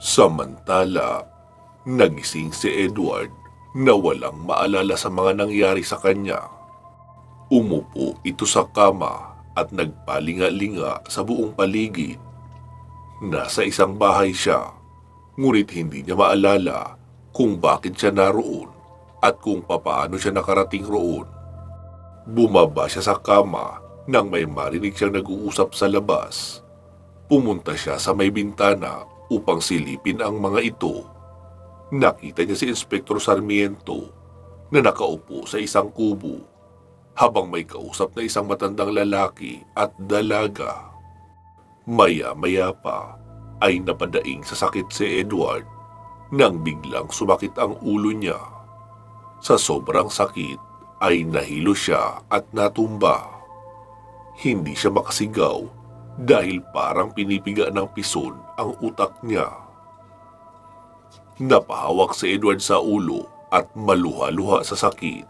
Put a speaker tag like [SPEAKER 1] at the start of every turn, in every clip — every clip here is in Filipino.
[SPEAKER 1] Samantala, nagising si Edward na walang maalala sa mga nangyari sa kanya. Umupo ito sa kama at nagpalinga-linga sa buong paligid. Nasa isang bahay siya, ngunit hindi niya maalala kung bakit siya naroon at kung papaano siya nakarating roon. Bumaba siya sa kama nang may marinig siyang nag-uusap sa labas. Pumunta siya sa may bintana upang silipin ang mga ito. Nakita niya si Inspektor Sarmiento na nakaupo sa isang kubo habang may kausap na isang matandang lalaki at dalaga. Maya-maya pa ay napadaing sa sakit si Edward nang biglang sumakit ang ulo niya. Sa sobrang sakit ay nahilo siya at natumba. Hindi siya makasigaw dahil parang pinipiga ng pison ang utak niya. Napahawak si Edward sa ulo at maluha-luha sa sakit.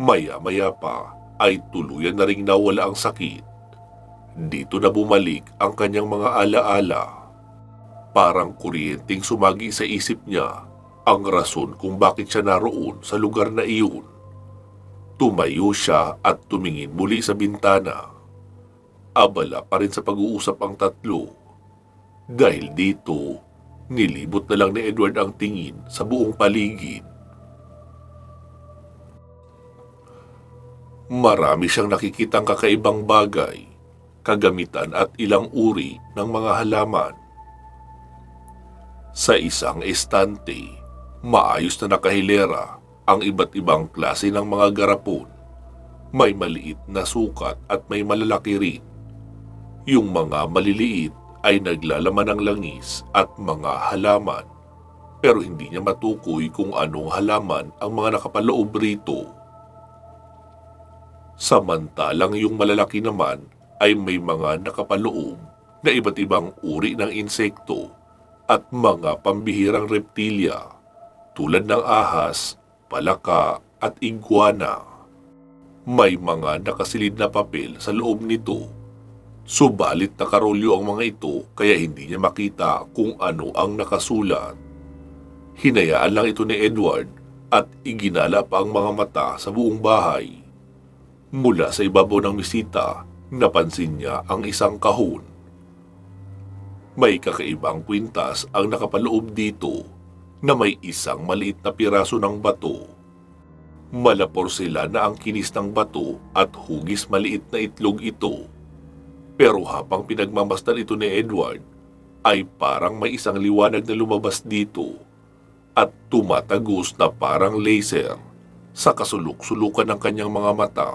[SPEAKER 1] Maya-maya pa ay tuluyan na ring nawala ang sakit. Dito na bumalik ang kanyang mga alaala. Parang kuryenteng sumagi sa isip niya ang rason kung bakit siya naroon sa lugar na iyon. Tumayo siya at tumingin muli sa bintana. Abala pa rin sa pag-uusap ang tatlo. Dahil dito, nilibot na lang ni Edward ang tingin sa buong paligid. Marami siyang nakikitang kakaibang bagay, kagamitan at ilang uri ng mga halaman. Sa isang estante, maayos na nakahilera ang iba't ibang klase ng mga garapon. May maliit na sukat at may malalaki rin. Yung mga maliliit ay naglalaman ng langis at mga halaman, pero hindi niya matukoy kung anong halaman ang mga nakapaloob rito. Samantalang yung malalaki naman ay may mga nakapaloob na iba't ibang uri ng insekto at mga pambihirang reptilya tulad ng ahas, palaka at iguana. May mga nakasilid na papel sa loob nito. Subalit nakarolyo ang mga ito kaya hindi niya makita kung ano ang nakasulat. Hinayaan lang ito ni Edward at iginala pa ang mga mata sa buong bahay. Mula sa ibabaw ng misita, napansin niya ang isang kahon. May kakaibang kwintas ang nakapaloob dito na may isang maliit na piraso ng bato. Malapor sila na ang kinis ng bato at hugis maliit na itlog ito. Pero habang pinagmamasdan ito ni Edward, ay parang may isang liwanag na lumabas dito at tumatagos na parang laser sa kasuluk-sulukan ng kanyang mga mata.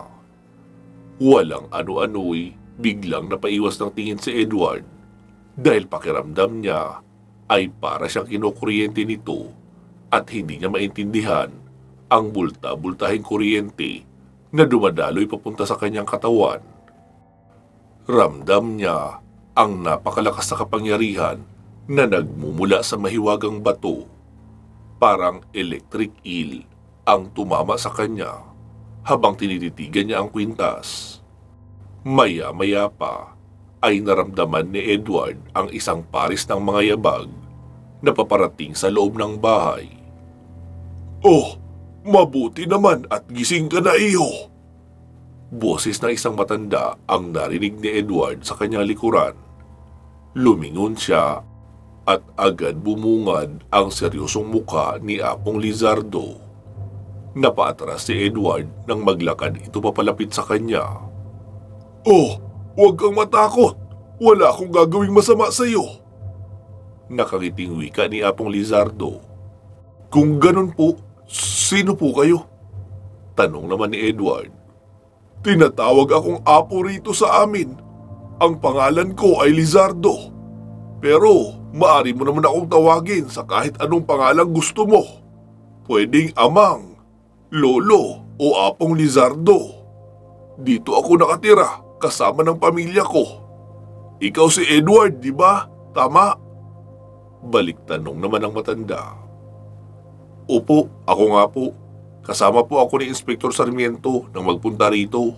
[SPEAKER 1] Walang ano-ano'y biglang napaiwas ng tingin si Edward dahil pakiramdam niya ay para siyang kinukuryente nito at hindi niya maintindihan ang bulta-bultahing kuryente na dumadaloy papunta sa kanyang katawan. Ramdam niya ang napakalakas na kapangyarihan na nagmumula sa mahiwagang bato. Parang electric eel ang tumama sa kanya habang tinititigan niya ang kwintas. Maya-maya pa ay naramdaman ni Edward ang isang paris ng mga yabag na paparating sa loob ng bahay. "Oh, mabuti naman at gising ka na, iho!" Boses ng isang matanda ang narinig ni Edward sa kanyang likuran. Lumingon siya at agad bumungad ang seryosong mukha ni Apong Lizardo. Napaatras si Edward nang maglakad ito papalapit sa kanya. "Oh, huwag kang matakot. Wala akong gagawing masama sa iyo." Nakangiting wika ni Apong Lizardo. "Kung ganun po, sino po kayo?" Tanong naman ni Edward. "Tinatawag akong apo rito sa amin. Ang pangalan ko ay Lizardo. Pero maaari mo naman akong tawagin sa kahit anong pangalang gusto mo. Pwedeng Amang, Lolo o Apong Lizardo. Dito ako nakatira kasama ng pamilya ko. Ikaw si Edward, di ba? Tama?" Balik tanong naman ng matanda. "Opo, ako nga po. Kasama po ako ni Inspektor Sarmiento nang magpunta rito."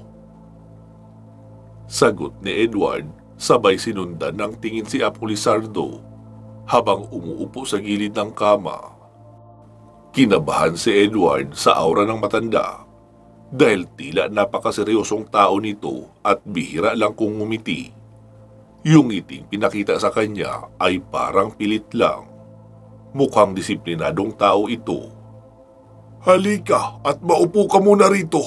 [SPEAKER 1] Sagot ni Edward, sabay sinundan ng tingin si Apo Lizardo. habang umuupo sa gilid ng kama. Kinabahan si Edward sa aura ng matanda dahil tila napakaseryosong tao nito at bihira lang kung ngumiti. Yung ngiting pinakita sa kanya ay parang pilit lang. Mukhang disiplinadong tao ito. "Halika at maupo ka muna rito,"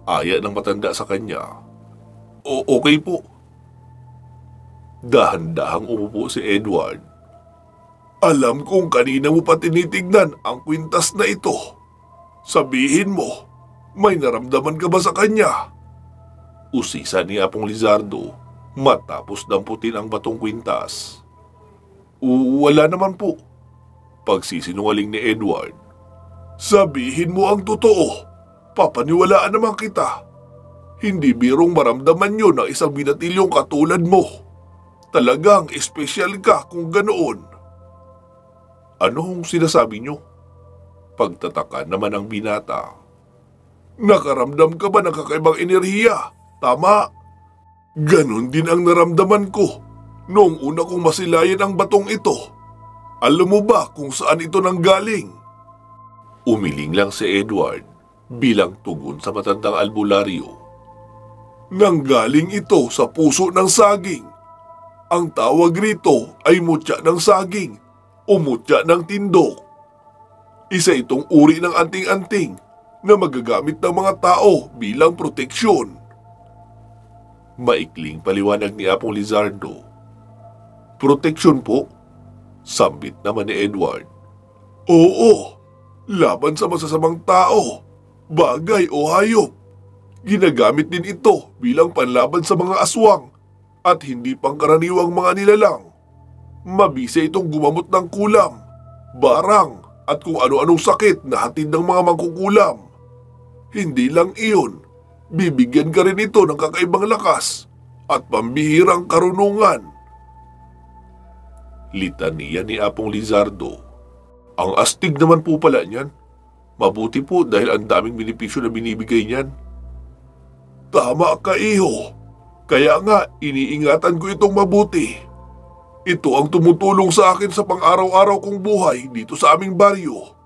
[SPEAKER 1] aya ng matanda sa kanya. Okay po." Dahan-dahang umupo si Edward. "Alam kong kanina mo pa tinitignan ang kwintas na ito. Sabihin mo, may naramdaman ka ba sa kanya?" Usisa ni Apong Lizardo matapos damputin ang batong kwintas. "Wala naman po," pagsisinungaling ni Edward. "Sabihin mo ang totoo. Papaniwalaan naman kita. Hindi birong maramdaman yun ng isang binatilyong katulad mo. Talagang espesyal ka kung ganoon." "Anong sinasabi niyo?" Pagtataka naman ang binata. "Nakaramdam ka ba ng kakaibang enerhiya? Tama. Ganon din ang naramdaman ko noong una kong masilayan ang batong ito. Alam mo ba kung saan ito nanggaling?" Umiling lang si Edward bilang tugon sa matandang albularyo. "Nanggaling ito sa puso ng saging. Ang tawag rito ay mutya ng saging o mutya ng tindok. Isa itong uri ng anting-anting na magagamit ng mga tao bilang proteksyon." Maikling paliwanag ni Apong Lizardo. "Proteksyon po?" Sambit naman ni Edward. "Oo, laban sa masasamang tao, bagay o hayop. Ginagamit din ito bilang panlaban sa mga aswang at hindi pangkaraniwang mga nilalang. Mabisa itong gumamot ng kulam, barang at kung ano-anong sakit na hatid ng mga mangkukulam. Hindi lang iyon, bibigyan ka rin ito ng kakaibang lakas at pambihirang karunungan." Litanya ni Apong Lizardo. "Ang astig naman po pala niyan. Mabuti po dahil ang daming benepisyo na binibigay niyan." "Tama ka, iho. Kaya nga iniingatan ko itong mabuti. Ito ang tumutulong sa akin sa pang-araw-araw kong buhay dito sa aming baryo.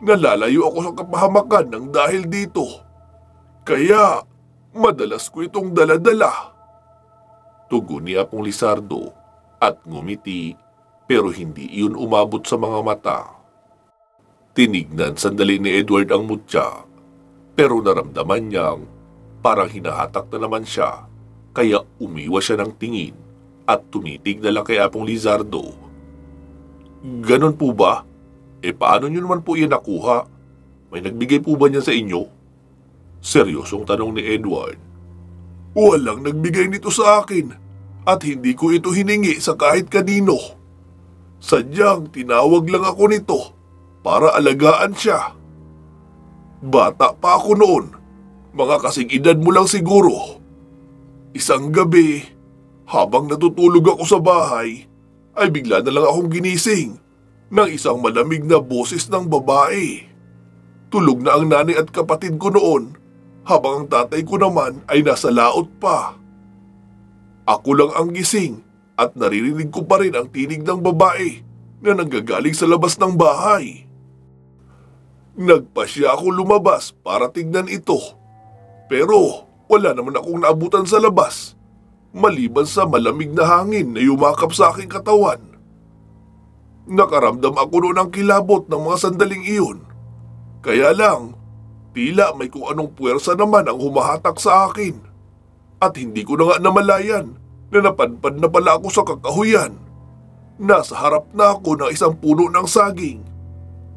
[SPEAKER 1] Nalalayo ako sa kapahamakan ng dahil dito. Kaya madalas ko itong dala-dala." Tugon ni Apong Lizardo at ngumiti pero hindi iyon umabot sa mga mata. Tinignan sandali ni Edward ang mutya pero naramdaman niyang parang hinahatak na naman siya kaya umiwas siya ng tingin at tumitig na lang kay Apong Lizardo. "Ganon po ba? Paano niyo naman po yan nakuha? May nagbigay po ba niya sa inyo?" Seryosong tanong ni Edward. "Walang nagbigay nito sa akin at hindi ko ito hiningi sa kahit kanino. Sadyang tinawag lang ako nito para alagaan siya. Bata pa ako noon, mga kasing edad mo lang siguro. Isang gabi, habang natutulog ako sa bahay, ay bigla na lang akong ginising ng isang malamig na boses ng babae. Tulog na ang nanay at kapatid ko noon, habang ang tatay ko naman ay nasa laot pa. Ako lang ang gising at naririnig ko pa rin ang tinig ng babae na nanggagaling sa labas ng bahay. Nagpasya ako lumabas para tignan ito, pero wala naman akong naabutan sa labas, maliban sa malamig na hangin na yumakap sa aking katawan. Nakaramdam ako noon ng kilabot ng mga sandaling iyon. Kaya lang, tila may kung anong puwersa naman ang humahatak sa akin. At hindi ko na nga namalayan na napadpad na pala ako sa kakahuyan. Nasa harap na ako ng isang puno ng saging.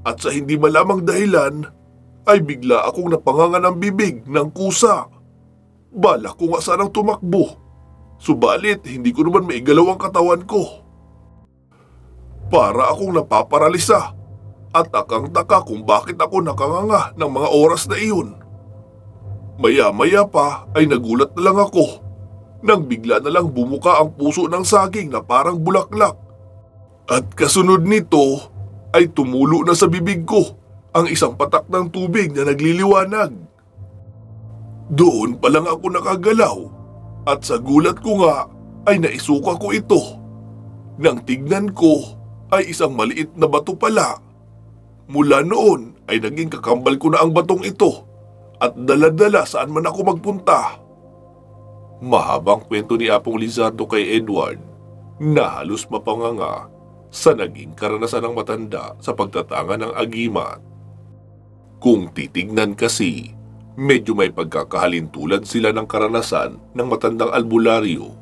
[SPEAKER 1] At sa hindi malamang dahilan, ay bigla akong napanganga ng bibig ng kusa. Balak ko nga sanang tumakbo. Subalit hindi ko naman maigalaw ang katawan ko. Para akong napaparalisa at takang-taka kung bakit ako nakanganga ng mga oras na iyon. Maya-maya pa ay nagulat na lang ako nang bigla na lang bumuka ang puso ng saging na parang bulaklak. At kasunod nito ay tumulo na sa bibig ko ang isang patak ng tubig na nagliliwanag. Doon pa lang ako nakagalaw at sa gulat ko nga ay naisuka ko ito. Nang tignan ko ay isang maliit na bato pala. Mula noon ay naging kakambal ko na ang batong ito at dala-dala saan man ako magpunta. Mahabang kwento ni Apong Lizardo kay Edward na halos mapanganga sa naging karanasan ng matanda sa pagtatanga ng agimat. Kung titignan kasi, medyo may pagkakahalintulad sila ng karanasan ng matandang albularyo.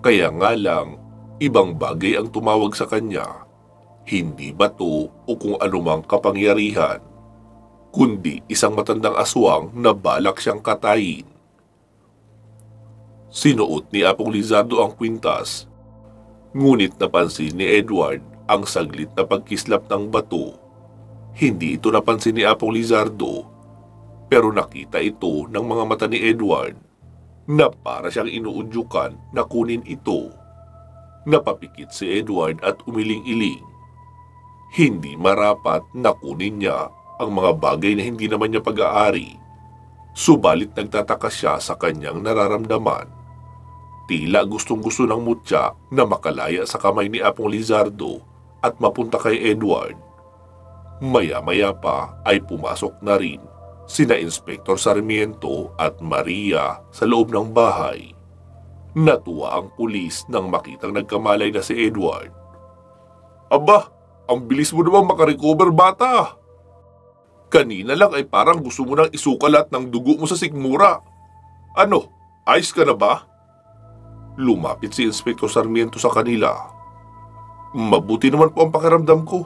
[SPEAKER 1] Kaya nga lang, ibang bagay ang tumawag sa kanya. Hindi bato o kung anumang kapangyarihan, kundi isang matandang aswang na balak siyang katayin. Sinuot ni Apong Lizardo ang kwintas, ngunit napansin ni Edward ang saglit na pagkislap ng bato. Hindi ito napansin ni Apong Lizardo, pero nakita ito ng mga mata ni Edward na para siyang inuudyukan na kunin ito. Napapikit si Edward at umiling-iling. Hindi marapat na kunin niya ang mga bagay na hindi naman niya pag-aari. Subalit nagtataka siya sa kanyang nararamdaman. Tila gustong-gusto ng mutya na makalaya sa kamay ni Apong Lizardo at mapunta kay Edward. Maya-maya pa ay pumasok na rin sina Inspektor Sarmiento at Maria sa loob ng bahay. Natuwa ang pulis nang makitang nagkamalay na si Edward. Aba, ang bilis mo naman makarecover, bata. Kanina lang ay parang gusto mo nang isukalat ng dugo mo sa sikmura. Ano, ayos ka na ba? Lumapit si Inspektor Sarmiento sa kanila. Mabuti naman po ang pakiramdam ko.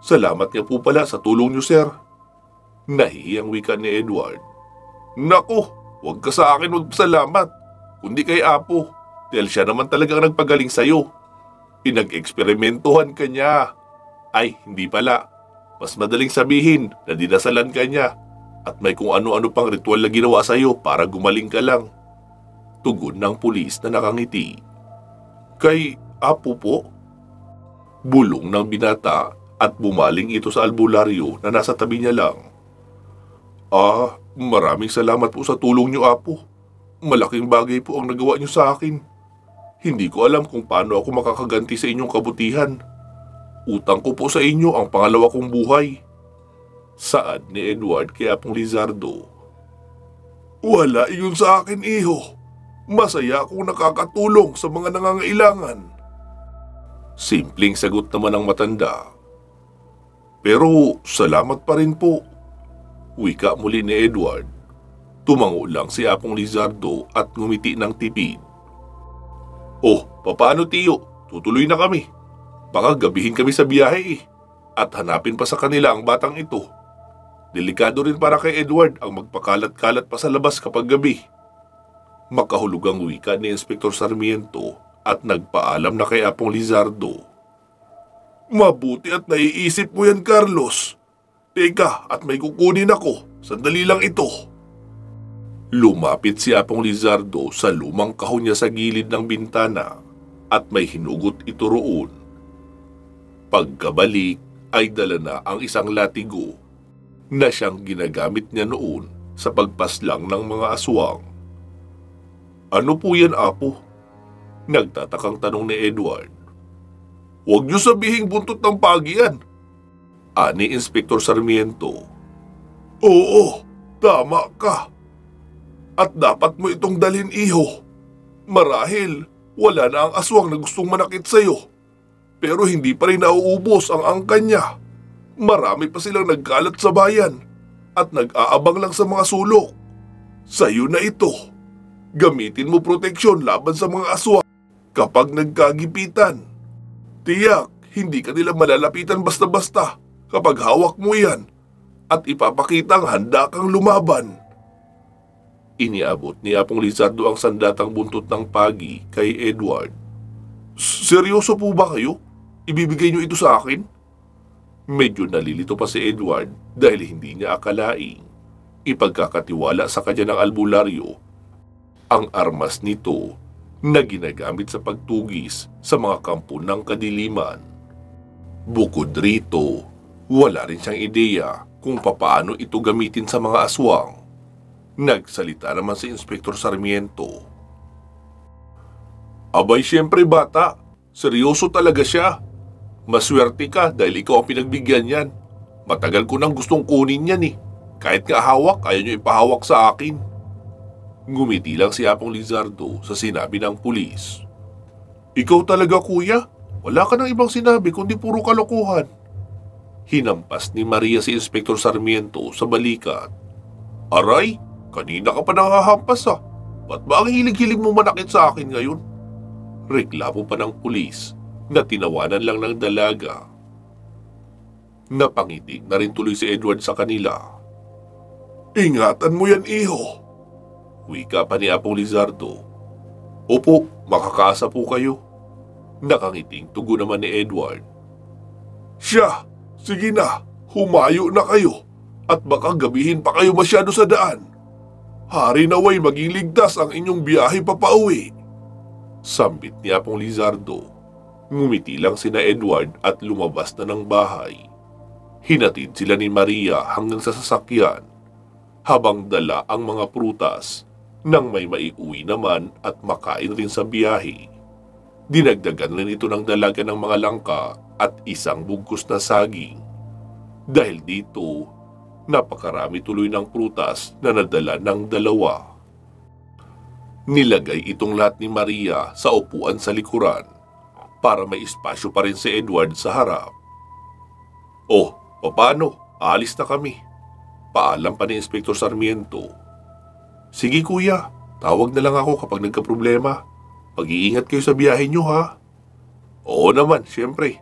[SPEAKER 1] Salamat nga po pala sa tulong niyo, sir. Nahihiyang wika ni Edward. Naku, huwag ka sa akin magpasalamat, kundi kay Apo. Dahil siya naman talagang nagpagaling sa'yo. Pinag-eksperimentuhan ka niya. Ay, hindi pala. Mas madaling sabihin na dinasalan ka niya at may kung ano-ano pang ritual na ginawa sa'yo para gumaling ka lang. Tugon ng pulis na nakangiti. Kay Apo po? Bulong ng binata at bumaling ito sa albularyo na nasa tabi niya lang. Maraming salamat po sa tulong niyo, Apo. Malaking bagay po ang nagawa niyo sa akin. Hindi ko alam kung paano ako makakaganti sa inyong kabutihan. Utang ko po sa inyo ang pangalawa kong buhay. Saad ni Edward kay Apong Lizardo. Wala iyon sa akin, iho. Masaya akong nakakatulong sa mga nangangailangan. Simpleng sagot naman ng matanda. Pero salamat pa rin po. Wika muli ni Edward. Tumango lang si Apong Lizardo at ngumiti ng tipid. Oh, papaano tiyo? Tutuloy na kami. Baka gabihin kami sa biyahe at hanapin pa sa kanila ang batang ito. Delikado rin para kay Edward ang magpakalat-kalat pa sa labas kapag gabi. Makahulugang wika ni Inspektor Sarmiento at nagpaalam na kay Apong Lizardo. Mabuti at naiisip mo yan, Carlos. Teka, at may kukunin ako. Sandali lang ito. Lumapit si Apong Lizardo sa lumang kahon niya sa gilid ng bintana at may hinugot ito roon. Pagkabalik ay dala na ang isang latigo na siyang ginagamit niya noon sa pagpaslang ng mga aswang. Ano po yan, Apo? Nagtatakang tanong ni Edward. Huwag niyo sabihing buntot ng pagi yan, ani Inspektor Sarmiento. Oo, tama ka. At dapat mo itong dalhin, iho. Marahil, wala na ang aswang na gustong manakit sa'yo. Pero hindi pa rin nauubos ang angkan niya. Marami pa silang nagkalat sa bayan at nag-aabang lang sa mga sulok. Sa'yo na ito. Gamitin mo proteksyon laban sa mga aswang kapag nagkagipitan. Tiyak, hindi ka nila malalapitan basta-basta kapag hawak mo yan at ipapakitang handa kang lumaban. Iniabot ni Apong Lizardo ang sandatang buntot ng pagi kay Edward. Seryoso po ba kayo? Ibibigay niyo ito sa akin? Medyo nalilito pa si Edward dahil hindi niya akalaing ipagkakatiwala sa kanya ng albularyo ang armas nito na ginagamit sa pagtugis sa mga kampo ng kadiliman. Bukod rito, wala rin siyang ideya kung papaano ito gamitin sa mga aswang. Nagsalita naman si Inspektor Sarmiento. Abay, siyempre bata, Seryoso talaga siya. Maswerte ka dahil ikaw ang pinagbigyan niyan. Matagal ko nang gustong kunin yan eh. Kahit nga hawak, ayaw niyo ipahawak sa akin. Ngumiti lang si Apong Lizardo sa sinabi ng pulis. Ikaw talaga kuya? Wala ka nang ibang sinabi kundi puro kalokohan. Hinampas ni Maria si Inspektor Sarmiento sa balikat. Aray, kanina ka pa nangahampas ah. Ba't ba ang hilig-hilig mo manakit sa akin ngayon? Reklamo pa ng pulis na tinawanan lang ng dalaga. Napangitig na rin tuloy si Edward sa kanila. Ingatan mo yan, iho. Wika pa ni Apong Lizardo. Opo, makakaasa po kayo. Nakangiting tugon naman ni Edward. Siya, sige na, humayo na kayo at baka gabihin pa kayo masyado sa daan. Hari naway maging ligtas ang inyong biyahe papauwi. Sambit ni Apong Lizardo. Ngumiti lang sina Edward at lumabas na ng bahay. Hinatid sila ni Maria hanggang sa sasakyan habang dala ang mga prutas nang may maiuwi naman at makain rin sa biyahe. Dinagdagan rin ito ng dalaga ng mga langka at isang bugkos na saging. Dahil dito, napakarami tuloy ng prutas na nadala ng dalawa. Nilagay itong lahat ni Maria sa upuan sa likuran para may espasyo pa rin si Edward sa harap. Oh, paano? Aalis na kami. Paalam pa ni Inspektor Sarmiento. Sige kuya, tawag na lang ako kapag nagka-problema. Pag-iingat kayo sa biyahe nyo ha. Oo naman, siyempre.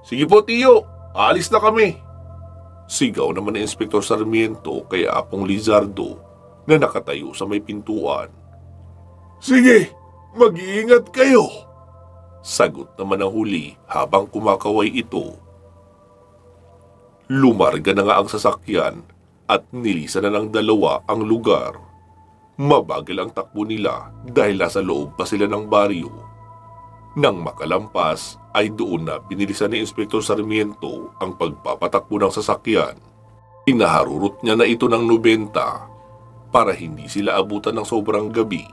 [SPEAKER 1] Sige po tiyo, aalis na kami. Sigaw naman ni Inspektor Sarmiento kay Apong Lizardo na nakatayo sa may pintuan. Sige, mag-iingat kayo. Sagot naman ang huli habang kumakaway ito. Lumarga na nga ang sasakyan at nilisan na ng dalawa ang lugar. Mabagal ang takbo nila dahil nasa loob pa sila ng baryo. Nang makalampas ay doon na binilisan ni Inspektor Sarmiento ang pagpapatakbo ng sasakyan. Inaharurot niya na ito ng 90 para hindi sila abutan ng sobrang gabi.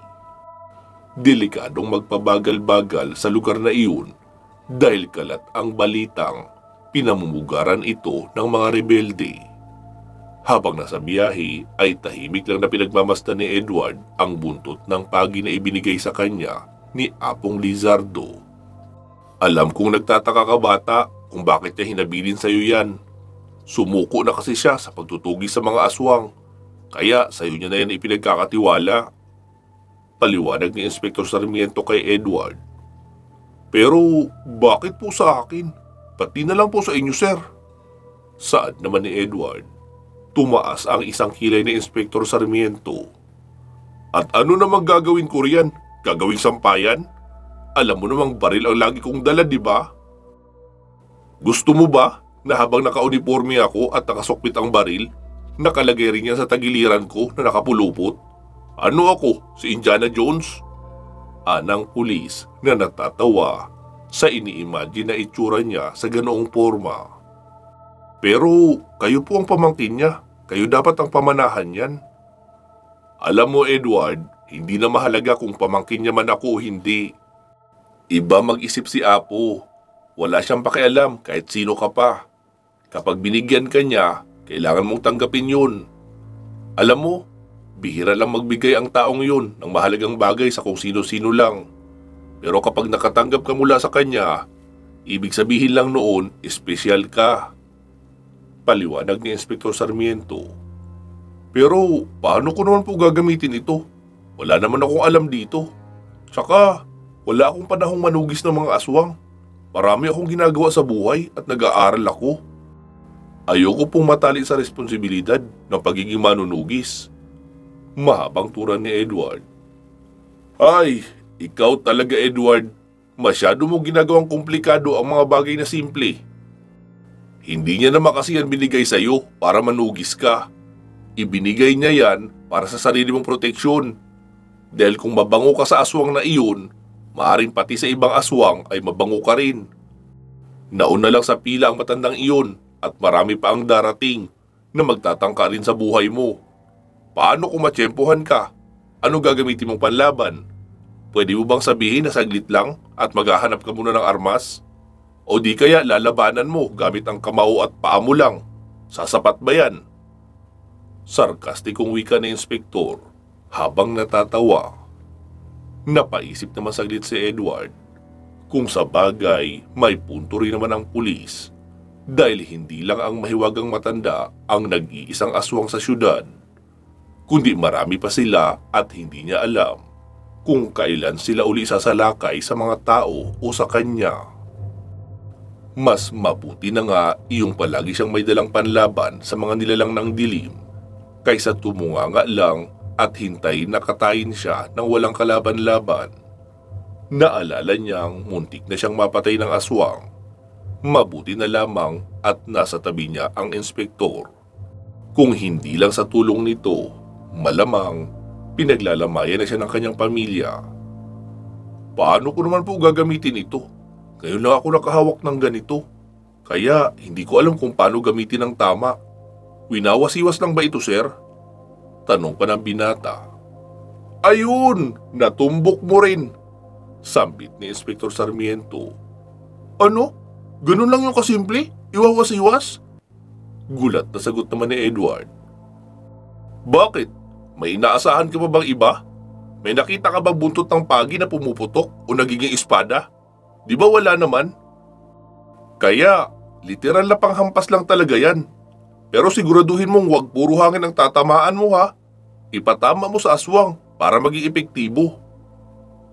[SPEAKER 1] Delikadong magpabagal-bagal sa lugar na iyon dahil kalat ang balitang pinamumugaran ito ng mga rebelde. Habang nasa biyahe ay tahimik lang na pinagmamasdan ni Edward ang buntot ng pagi na ibinigay sa kanya ni Apong Lizardo. Alam kong nagtataka ka bata kung bakit niya hinabilin sa iyo yan. Sumuko na kasi siya sa pagtutugi sa mga aswang, kaya sa iyo niya na yan ipinagkakatiwala. Paliwanag ni Inspektor Sarmiento kay Edward. Pero bakit po sa akin? Pati na lang po sa inyo, sir. Saad naman ni Edward. Tumaas ang isang kilay ni Inspektor Sarmiento. At ano namang gagawin ko riyan? Gagawing sampayan? Alam mo namang baril ang lagi kong dala, di ba? Gusto mo ba na habang naka-uniforme ako at nakasukpit ang baril, nakalagay rin yan sa tagiliran ko na nakapulupot? Ano ako, si Indiana Jones? Anang pulis na natatawa sa ini-imagine na itsura niya sa ganoong forma. Pero kayo po ang pamangkin niya. Kayo dapat ang pamanahan niyan. Alam mo Edward, hindi na mahalaga kung pamangkin niya man ako o hindi. Iba mag-isip si Apo. Wala siyang pakialam kahit sino ka pa. Kapag binigyan ka niya, kailangan mong tanggapin yun. Alam mo, bihira lang magbigay ang taong yun ng mahalagang bagay sa kung sino-sino lang. Pero kapag nakatanggap ka mula sa kanya, ibig sabihin lang noon, espesyal ka. Paliwanag ni Inspektor Sarmiento. Pero paano ko naman po gagamitin ito? Wala naman akong alam dito. Tsaka wala akong panahong manugis ng mga aswang. Marami akong ginagawa sa buhay at nag-aaral ako. Ayoko pong matali sa responsibilidad ng pagiging manunugis. Mahabang turan ni Edward. Ay, ikaw talaga Edward. Masyado mo ginagawang komplikado ang mga bagay na simple. Hindi niya naman kasi yan binigay sa iyo para manugis ka. Ibinigay niya yan para sa sarili mong proteksyon. Dahil kung mabango ka sa aswang na iyon, maaring pati sa ibang aswang ay mabango ka rin. Nauna lang sa pila ang matandang iyon at marami pa ang darating na magtatangka rin sa buhay mo. Paano kung matsyempohan ka? Ano gagamitin mong panlaban? Pwede mo bang sabihin na saglit lang at maghahanap ka muna ng armas? O di kaya lalabanan mo gamit ang kamao at paa mo lang? Sasapat ba yan? Sarkastikong wika ni Inspektor habang natatawa. Napaisip naman saglit si Edward kung sa bagay may punto rin naman ang pulis dahil hindi lang ang mahiwagang matanda ang nag-iisang aswang sa syudad, kundi marami pa sila at hindi niya alam kung kailan sila uli sasalakay sa mga tao o sa kanya. Mas mabuti na nga iyong palagi siyang may dalang panlaban sa mga nilalang ng dilim kaysa tumunganga lang at hintayin na katayin siya ng walang kalaban-laban. Naalala niyang muntik na siyang mapatay ng aswang. Mabuti na lamang at nasa tabi niya ang inspektor. Kung hindi lang sa tulong nito, malamang pinaglalamayan na siya ng kanyang pamilya. Paano ko naman po gagamitin ito? Ngayon lang ako nakahawak ng ganito. Kaya hindi ko alam kung paano gamitin ng tama. Winawasiwas lang ba ito, sir? Tanong pa ng binata. Ayun! Natumbok mo rin! Sambit ni Inspektor Sarmiento. Ano? Ganun lang yung kasimple? Iwawasiwas? Gulat na sagot naman ni Edward. Bakit? May inaasahan ka ba bang iba? May nakita ka bang buntot ng pagi na pumuputok o nagiging espada? Di ba wala naman? Kaya, literal na panghampas lang talaga yan. Pero siguraduhin mong wag puro hangin ang tatamaan mo ha. Ipatama mo sa aswang para maging epektibo.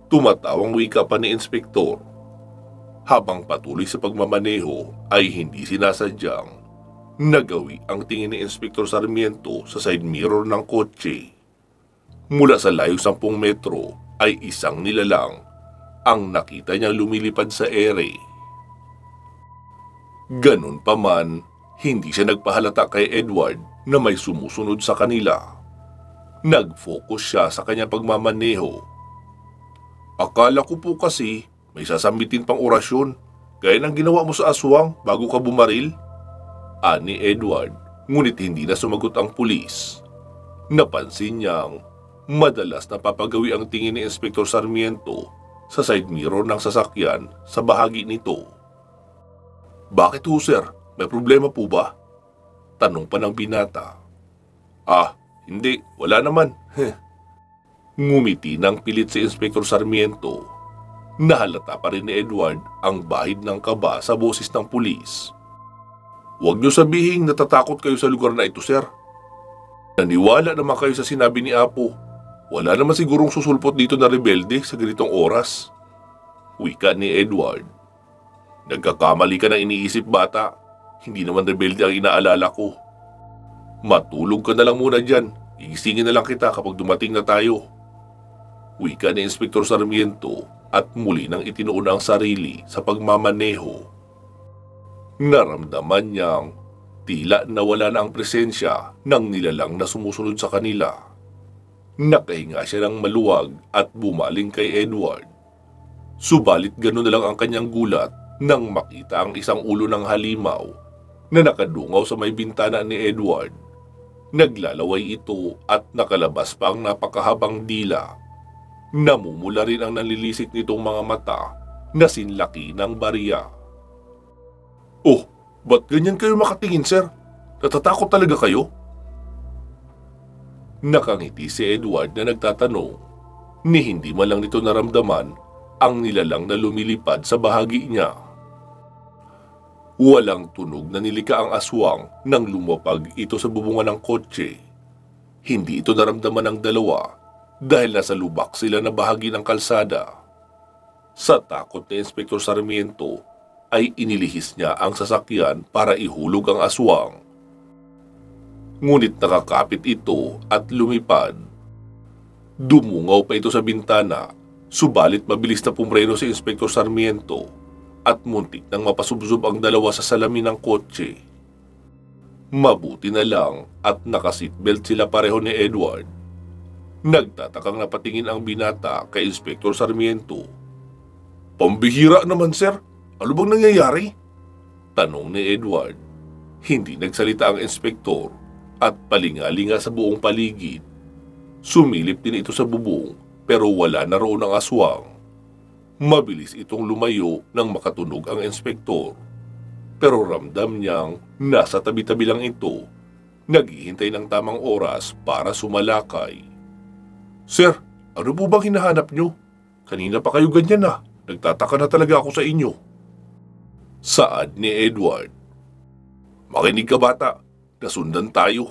[SPEAKER 1] Tumatawang wika pa ni Inspektor. Habang patuloy sa pagmamaneho ay hindi sinasadyang nagawi ang tingin ni Inspektor Sarmiento sa side mirror ng kotse. Mula sa layong 10 metro ay isang nilalang ang nakita niyang lumilipad sa ere. Ganun pa man, hindi siya nagpahalata kay Edward na may sumusunod sa kanila. Nag-focus siya sa kanyang pagmamaneho. Akala ko po kasi may sasambitin pang orasyon gaya ng ginawa mo sa aswang bago ka bumaril. Ani Edward, ngunit hindi na sumagot ang pulis. Napansin niyang madalas napapagawi ang tingin ni Inspektor Sarmiento sa side mirror ng sasakyan sa bahagi nito. Bakit ho, sir? May problema po ba? Tanong pa ng binata. Hindi. Wala naman. Ngumiti ng pilit si Inspektor Sarmiento. Nahalata pa rin ni Edward ang bahid ng kaba sa boses ng pulis. Huwag niyo sabihing natatakot kayo sa lugar na ito, sir. Naniwala naman kayo sa sinabi ni Apo. Wala naman sigurong susulpot dito na rebelde sa ganitong oras. Wika ni Edward. Nagkakamali ka na iniisip, bata. Hindi naman rebelde ang inaalala ko. Matulog ka na lang muna dyan. Igisingin na lang kita kapag dumating na tayo. Wika ni Inspektor Sarmiento at muli nang itinuon ang sarili sa pagmamaneho. Naramdaman niyang tila nawala na ang presensya ng nilalang na sumusunod sa kanila. Nakahinga siya ng maluwag at bumaling kay Edward. Subalit gano'n na lang ang kanyang gulat nang makita ang isang ulo ng halimaw na nakadungaw sa may bintana ni Edward. Naglalaway ito at nakalabas pa ang napakahabang dila. Namumula rin ang nanlilisik nitong mga mata na sinlaki ng barya. Oh, ba't ganyan kayo makatingin, sir? Natatakot talaga kayo? Nakangiti si Edward na nagtatanong, ni hindi man lang nito naramdaman ang nilalang na lumilipad sa bahagi niya. Walang tunog na nilika ang aswang nang lumapag ito sa bubungan ng kotse. Hindi ito naramdaman ng dalawa dahil nasa lubak sila na bahagi ng kalsada. Sa takot ni Inspektor Sarmiento ay inilihis niya ang sasakyan para ihulog ang aswang. Ngunit nakakapit ito at lumipad. Dumungaw pa ito sa bintana, subalit mabilis na pumreno si Inspektor Sarmiento at muntik nang mapasubsob ang dalawa sa salamin ng kotse. Mabuti na lang at naka-seatbelt sila pareho ni Edward. Nagtatakang napatingin ang binata kay Inspektor Sarmiento. Pambihira naman, sir. Ano bang nangyayari? Tanong ni Edward. Hindi nagsalita ang inspektor at palingalinga sa buong paligid. Sumilip din ito sa bubong pero wala na roon ang aswang. Mabilis itong lumayo nang makatunog ang inspektor. Pero ramdam niyang nasa tabi-tabi lang ito, naghihintay ng tamang oras para sumalakay. "Sir, ano po bang hinahanap niyo? Kanina pa kayo ganyan na. Nagtataka na talaga ako sa inyo." Saad ni Edward. "Makinig ka bata, nasundan tayo."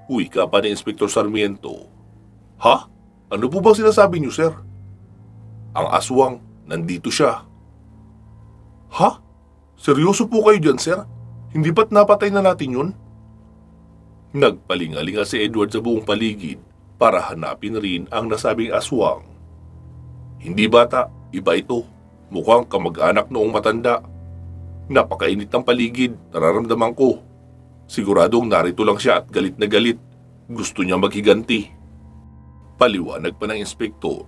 [SPEAKER 1] Wika pa ni Inspektor Sarmiento. "Ha? Ano po bang sinasabi niyo, sir?" "Ang aswang, nandito siya." "Ha? Seryoso po kayo dyan, sir? Hindi ba't napatay na natin yun?" Nagpalingalinga si Edward sa buong paligid para hanapin rin ang nasabing aswang. "Hindi bata, iba ito. Mukhang kamag-anak noong matanda. Napakainit ng paligid, nararamdaman ko. Siguradong narito lang siya at galit na galit. Gusto niya maghiganti." Paliwanag pa ng inspektor.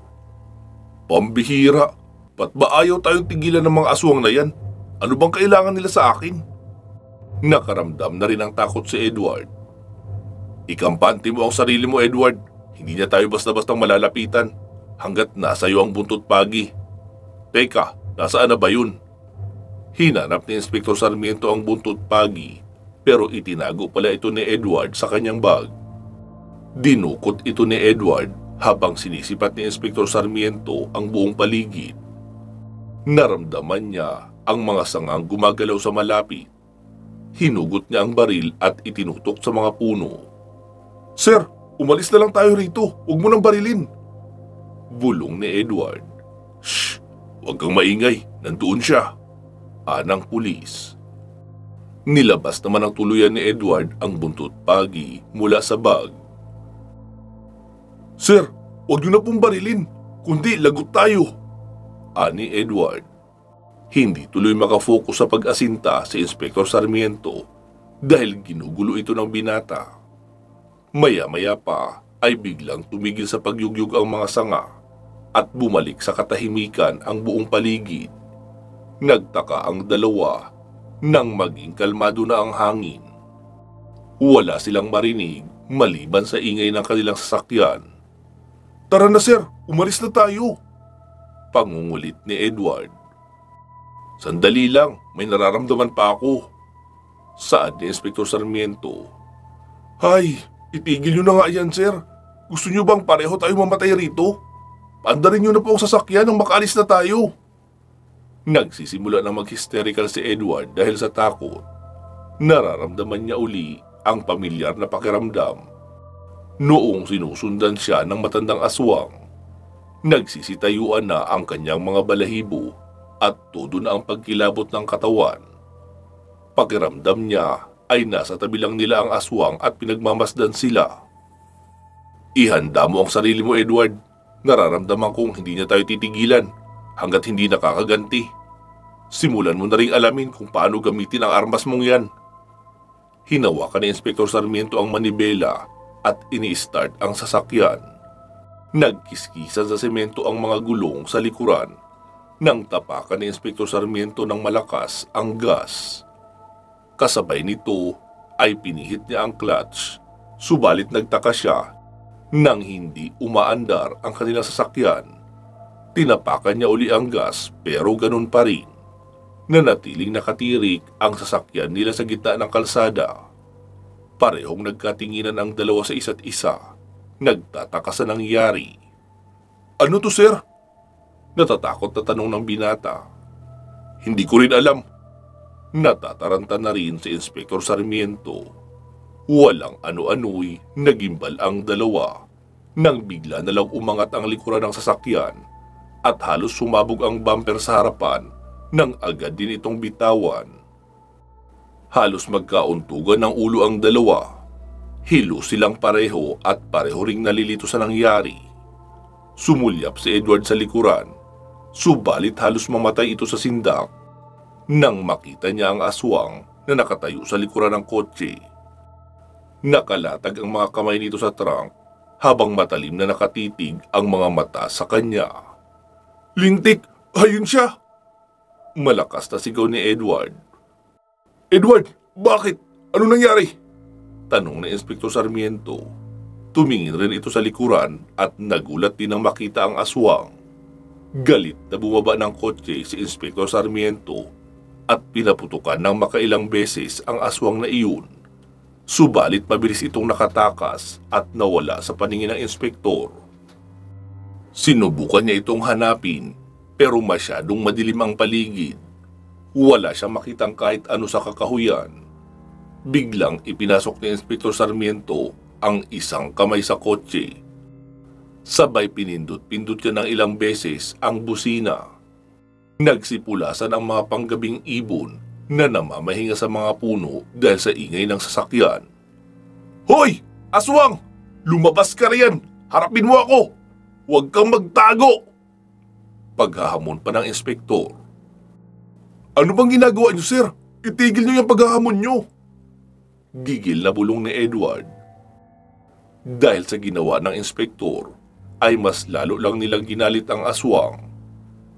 [SPEAKER 1] "Pambihira, ba't ba ayaw tayong tigilan ng mga aswang na yan? Ano bang kailangan nila sa akin?" Nakaramdam na rin ang takot si Edward. "Ikampante mo ang sarili mo, Edward. Hindi niya tayo basta-bastang malalapitan hanggat nasa iyo ang buntot pagi. Teka, nasaan na ba yun?" Hinanap ni Inspektor Sarmiento ang buntot pagi, pero itinago pala ito ni Edward sa kanyang bag. Dinukot ito ni Edward habang sinisipat ni Inspektor Sarmiento ang buong paligid. Naramdaman niya ang mga sangang gumagalaw sa malapit. Hinugot niya ang baril at itinutok sa mga puno. "Sir, umalis na lang tayo rito. Huwag mo nang barilin." Bulong ni Edward. "Shh! Huwag kang maingay. Nandoon siya." Anang pulis. Nilabas naman ang tuluyan ni Edward ang buntot pagi mula sa bag. "Sir, huwag niyo na pong barilin. Kundi lagot tayo." Ani Edward. Hindi tuloy makafocus sa pag-asinta si Inspektor Sarmiento dahil ginugulo ito ng binata. Maya-maya pa ay biglang tumigil sa pagyugyug ang mga sanga at bumalik sa katahimikan ang buong paligid. Nagtaka ang dalawa nang maging kalmado na ang hangin. Wala silang marinig maliban sa ingay ng kanilang sasakyan. "Tara na, sir, umalis na tayo." Pangungulit ni Edward. "Sandali lang, may nararamdaman pa ako." Saad ni Inspektor Sarmiento. "Hay, itigil nyo na nga yan, sir. Gusto nyo bang pareho tayo mamatay rito? Paandarin nyo na po ang sasakyan nang makaalis na tayo." Nagsisimula na mag-hysterical si Edward dahil sa takot. Nararamdaman niya uli ang pamilyar na pakiramdam. Noong sinusundan siya ng matandang aswang, nagsisitayuan na ang kanyang mga balahibo at todo na ang pagkilabot ng katawan. Pakiramdam niya ay nasa tabi lang nila ang aswang at pinagmamasdan sila. "Ihanda mo ang sarili mo, Edward. Nararamdaman kong hindi niya tayo titigilan hanggat hindi nakakaganti. Simulan mo na ring alamin kung paano gamitin ang armas mong yan." Hinawakan ni Inspektor Sarmiento ang manibela at ini-start ang sasakyan. Nagkiskisan sa semento ang mga gulong sa likuran nang tapakan ni Inspektor Sarmiento ng malakas ang gas. Kasabay nito ay pinihit niya ang clutch, subalit nagtaka siya nang hindi umaandar ang kanilang sasakyan. Tinapakan niya uli ang gas pero ganun pa rin. Nanatiling nakatirik ang sasakyan nila sa gitna ng kalsada. Parehong nagkatinginan ang dalawa sa isa't isa. Nagtataka sa nangyari. "Ano to, sir?" Natatakot na tanong ng binata. "Hindi ko rin alam." Natataranta na rin si Inspektor Sarmiento. Walang ano-ano'y nagimbal ang dalawa nang bigla na lang umangat ang likuran ng sasakyan at halos sumabog ang bumper sa harapan nang agad din itong bitawan. Halos magkauntugan ng ulo ang dalawa. Hilo silang pareho at pareho ring nalilito sa nangyari. Sumulyap si Edward sa likuran, subalit halos mamatay ito sa sindak nang makita niya ang aswang na nakatayo sa likuran ng kotse. Nakalatag ang mga kamay nito sa trunk habang matalim na nakatitig ang mga mata sa kanya. "Lintik! Ayun siya!" Malakas na sigaw ni Edward. "Edward, bakit? Ano nangyari?" Tanong ni Inspektor Sarmiento. Tumingin rin ito sa likuran at nagulat din nang makita ang aswang. Galit na bumaba ng kotse si Inspektor Sarmiento at pinaputukan ng makailang beses ang aswang na iyon. Subalit mabilis itong nakatakas at nawala sa paningin ng inspektor. Sinubukan niya itong hanapin pero masyadong madilim ang paligid. Wala siyang makitang kahit ano sa kakahuyan. Biglang ipinasok ni Inspektor Sarmiento ang isang kamay sa kotse. Sabay pinindot-pindot niya ng ilang beses ang busina. Nagsipulasan ang mga panggabing ibon na namamahinga sa mga puno dahil sa ingay ng sasakyan. "Hoy! Aswang! Lumabas ka riyan! Harapin mo ako! Huwag kang magtago!" Paghahamon pa ng inspektor. "Ano bang ginagawa niyo, sir? Itigil niyo yung paghahamon niyo!" Gigil na bulong ni Edward. Dahil sa ginawa ng inspektor, ay mas lalo lang nilang ginalit ang aswang.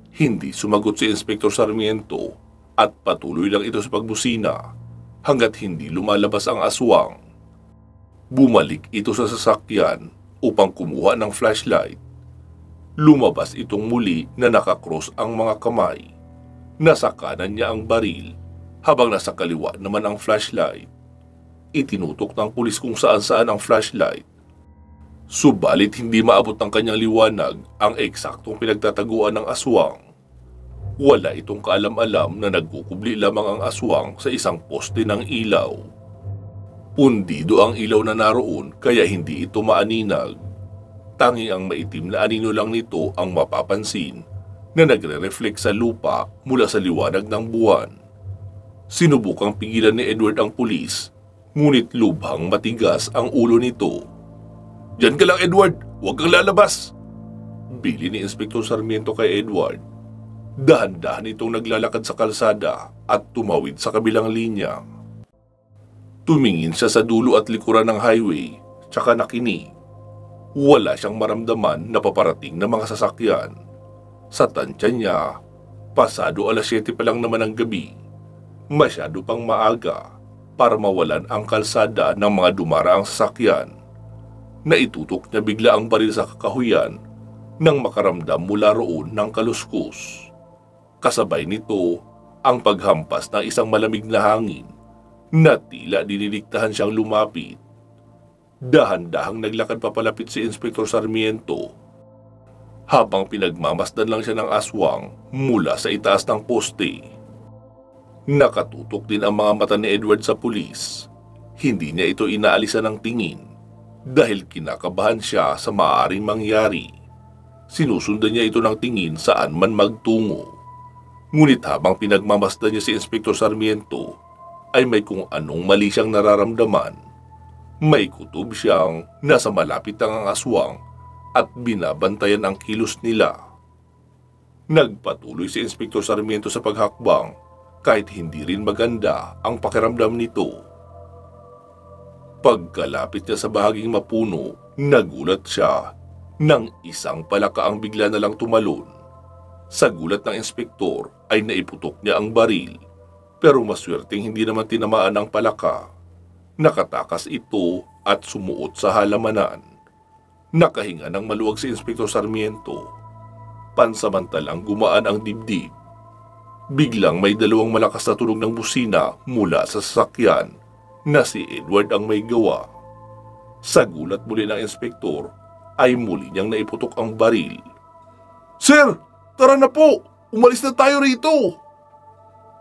[SPEAKER 1] Hindi sumagot si Inspektor Sarmiento at patuloy lang ito sa pagbusina hanggat hindi lumalabas ang aswang. Bumalik ito sa sasakyan upang kumuha ng flashlight. Lumabas itong muli na nakakross ang mga kamay. Nasa kanan niya ang baril habang nasa kaliwa naman ang flashlight. Itinutok ng pulis kung saan-saan ang flashlight. Subalit hindi maabot ng kanyang liwanag ang eksaktong pinagtataguan ng aswang. Wala itong kaalam-alam na nagkukubli lamang ang aswang sa isang poste ng ilaw. Pundido ang ilaw na naroon kaya hindi ito maaninag. Tanging ang maitim na anino lang nito ang mapapansin na nagre-reflect sa lupa mula sa liwanag ng buwan. Sinubukang pigilan ni Edward ang pulis, ngunit lubhang matigas ang ulo nito. "Diyan ka lang, Edward! Huwag kang lalabas!" Bili ni Inspektor Sarmiento kay Edward. Dahan-dahan itong naglalakad sa kalsada at tumawid sa kabilang linya. Tumingin siya sa dulo at likuran ng highway, tsaka nakinig. Wala siyang maramdaman na paparating na mga sasakyan. Sa tansya niya, pasado 7:00 pa lang naman ang gabi. Masyado pang maaga para mawalan ang kalsada ng mga dumaraang sasakyan. Naitutok niya bigla ang baril sa kakahuyan nang makaramdam mula roon ng kaluskos. Kasabay nito ang paghampas ng isang malamig na hangin na tila diniliktahan siyang lumapit. Dahan-dahang naglakad papalapit si Inspektor Sarmiento habang pinagmamasdan lang siya ng aswang mula sa itaas ng poste. Nakatutok din ang mga mata ni Edward sa pulis. Hindi niya ito inaalisan ng tingin dahil kinakabahan siya sa maaaring mangyari. Sinusundan niya ito ng tingin saan man magtungo. Ngunit habang pinagmamasdan niya si Inspektor Sarmiento, ay may kung anong mali siyang nararamdaman. May kutob siyang nasa malapit ang aswang at binabantayan ang kilos nila. Nagpatuloy si Inspektor Sarmiento sa paghakbang kahit hindi rin maganda ang pakiramdam nito. Pagkalapit niya sa bahaging mapuno, nagulat siya nang isang palaka ang bigla na lang tumalon. Sa gulat ng inspektor ay naiputok niya ang baril, pero maswerteng hindi naman tinamaan ang palaka. Nakatakas ito at sumuot sa halamanan. Nakahinga ng maluwag si Inspektor Sarmiento. Pansamantalang gumaan ang dibdib. Biglang may dalawang malakas na tunog ng busina mula sa sasakyan na si Edward ang may gawa. Sa gulat muli ng inspektor ay muli niyang naiputok ang baril. "Sir! Tara na po! Umalis na tayo rito!"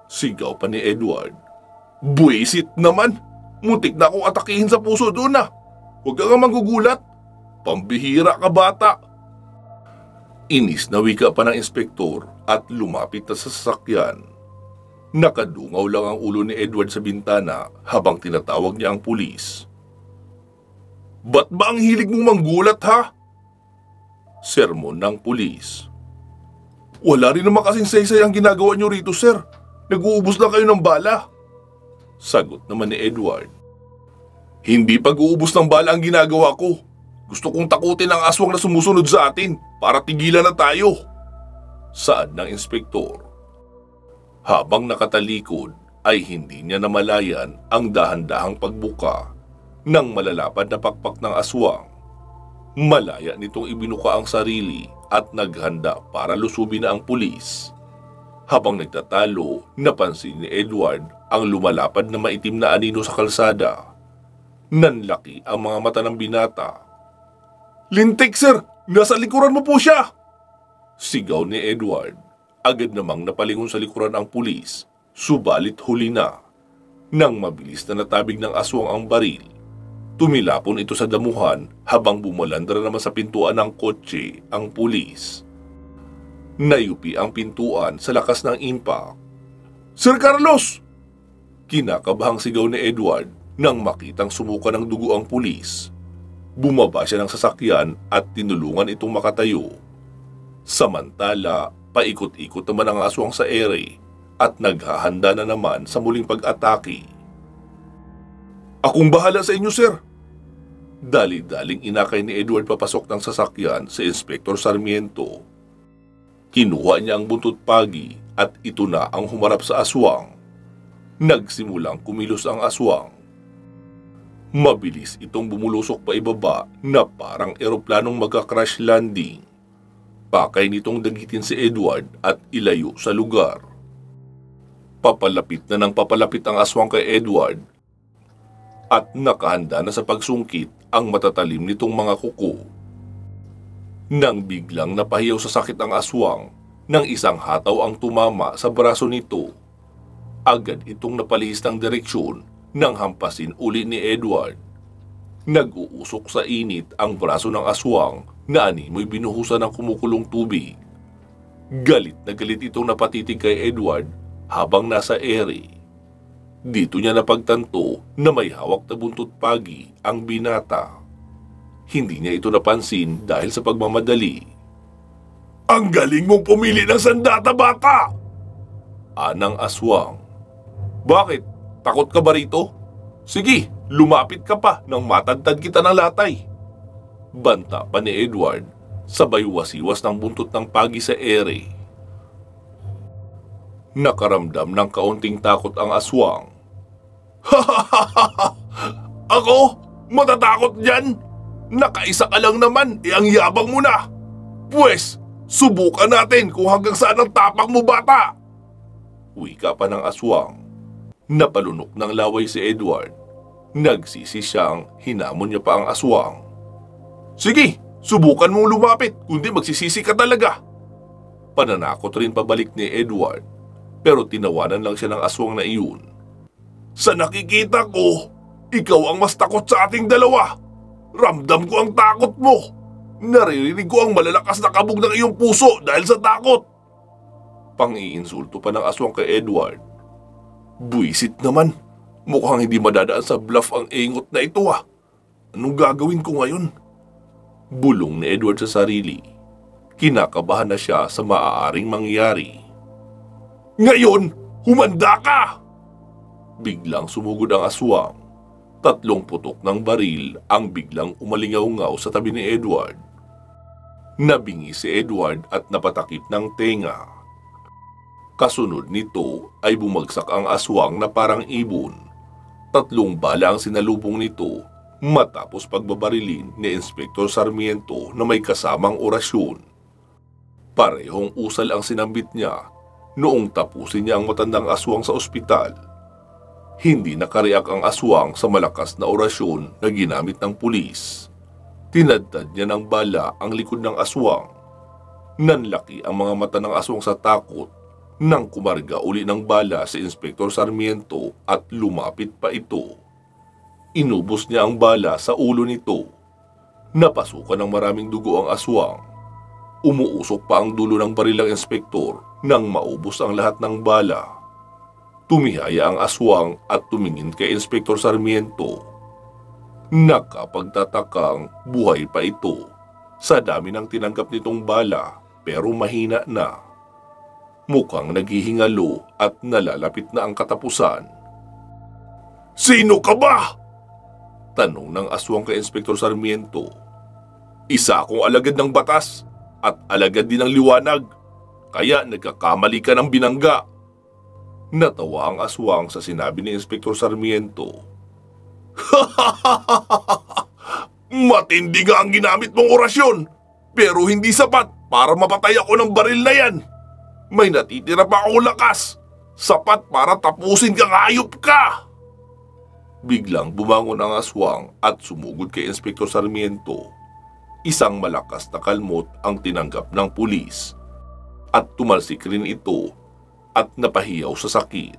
[SPEAKER 1] Sigaw pa ni Edward. "Buwisit naman! Muntik na akong atakihin sa puso doon na! Huwag ka nga magugulat! Pambihira ka, bata!" Inis na wika pa ng inspektor at lumapit na sa sasakyan. Nakadungaw lang ang ulo ni Edward sa bintana habang tinatawag niya ang pulis. "Ba't ba ang hilig mong manggulat, ha?" Sermon ng pulis. "Wala rin naman kasing saysay ang ginagawa niyo rito, sir. Nag-uubos lang kayo ng bala." Sagot naman ni Edward. "Hindi pag-uubos ng bala ang ginagawa ko. Gusto kong takutin ang aswang na sumusunod sa atin para tigilan na tayo." Saad ng inspektor. Habang nakatalikod ay hindi niya namalayan ang dahan-dahang pagbuka ng malalapad na pakpak ng aswang. Malaya nitong ibinuka ang sarili at naghanda para lusubin na ang pulis. Habang nagtatalo, napansin ni Edward ang lumalapad na maitim na anino sa kalsada. Nanlaki ang mga mata ng binata. "Lintik, sir! Nasa likuran mo po siya!" Sigaw ni Edward. Agad namang napalingon sa likuran ang pulis, subalit huli na. Nang mabilis na natabig ng aswang ang baril, tumilapon ito sa damuhan habang bumalandra naman sa pintuan ng kotse ang pulis. Nayupi ang pintuan sa lakas ng impact. "Sir Carlos!" Kinakabahang sigaw ni Edward nang makitang sumuka ng dugo ang pulis. Bumaba siya ng sasakyan at tinulungan itong makatayo. Samantala, paikot-ikot naman ang aswang sa ere at naghahanda na naman sa muling pag-atake. "Akong bahala sa inyo, sir!" Dali-daling inakay ni Edward papasok ng sasakyan si Inspector Sarmiento. Kinuha niya ang buntot pagi at ito na ang humarap sa aswang. Nagsimulang kumilos ang aswang. Mabilis itong bumulusok pa ibaba na parang eroplanong magka-crash landing. Pakay nitong dagitin si Edward at ilayo sa lugar. Papalapit na ng papalapit ang aswang kay Edward at nakahanda na sa pagsungkit ang matatalim nitong mga kuko. Nang biglang napahiyaw sa sakit ang aswang, nang isang hataw ang tumama sa braso nito. Agad itong napalihis ng direksyon nang hampasin uli ni Edward. Nag-uusok sa init ang braso ng aswang na animoy binuhusan ng kumukulong tubig. Galit na galit itong napatitig kay Edward habang nasa ere. Dito niya napagtanto na may hawak na buntot pagi ang binata. Hindi niya ito napansin dahil sa pagmamadali. "Ang galing mong pumili ng sandata, bata!" Anang aswang. "Bakit? Takot ka ba rito? Sige, lumapit ka pa nang matagtad kita ng latay." Banta pa ni Edward, sabay wasiwas ng buntot ng pagi sa ere. Nakaramdam ng kaunting takot ang aswang. "Ako? Matatakot dyan? Nakaisa ka lang naman, ang yabang mo na. Pwes, subukan natin kung hanggang saan ang tapak mo, bata." Wika pa ng aswang. Napalunok ng laway si Edward. Nagsisi siyang hinamon niya pa ang aswang. "Sige, subukan mong lumapit, kundi magsisisi ka talaga." Pananakot rin pabalik ni Edward, pero tinawanan lang siya ng aswang na iyon. "Sa nakikita ko, ikaw ang mas takot sa ating dalawa. Ramdam ko ang takot mo. Naririnig ko ang malalakas na kabog ng iyong puso dahil sa takot." Pang-iinsulto pa ng aswang kay Edward. "Buisit naman. Mukhang hindi madadaan sa bluff ang ingot na ito ah. Anong gagawin ko ngayon?" Bulong ni Edward sa sarili. Kinakabahan na siya sa maaaring mangyari. "Ngayon, humanda ka!" Biglang sumugod ang aswang. 3 putok ng baril ang biglang umalingaw-ngaw sa tabi ni Edward. Nabingi si Edward at napatakip ng tenga. Kasunod nito ay bumagsak ang aswang na parang ibon. 3 bala ang sinalubong nito matapos pagbabarilin ni Inspector Sarmiento na may kasamang orasyon. Parehong usal ang sinambit niya noong tapusin niya ang matandang aswang sa ospital. Hindi nakareak ang aswang sa malakas na orasyon na ginamit ng pulis. Tinadtad niya ng bala ang likod ng aswang. Nanlaki ang mga mata ng aswang sa takot nang kumarga uli ng bala si Inspector Sarmiento at lumapit pa ito. Inubos niya ang bala sa ulo nito. Napasukan ng maraming dugo ang aswang. Umuusok pa ang dulo ng baril ng inspektor nang maubos ang lahat ng bala. Tumihaya ang aswang at tumingin kay Inspector Sarmiento. Nakapagtatakang buhay pa ito sa dami ng tinanggap nitong bala pero mahina na. Mukhang naghihingalo at nalalapit na ang katapusan. "Sino ka ba?" Tanong ng aswang kay Inspector Sarmiento. "Isa akong alagad ng batas at alagad din ng liwanag, kaya nagkakamali ka ng binangga." Natawa ang aswang sa sinabi ni Inspector Sarmiento. Matindi nga ang ginamit mong orasyon, pero hindi sapat para mapatay ako ng baril na yan. May natitira pa akong lakas, sapat para tapusin kang hayop ka. Biglang bumangon ang aswang at sumugod kay Inspektor Sarmiento. Isang malakas na kalmot ang tinanggap ng pulis at tumalsik rin ito at napahiyaw sa sakit.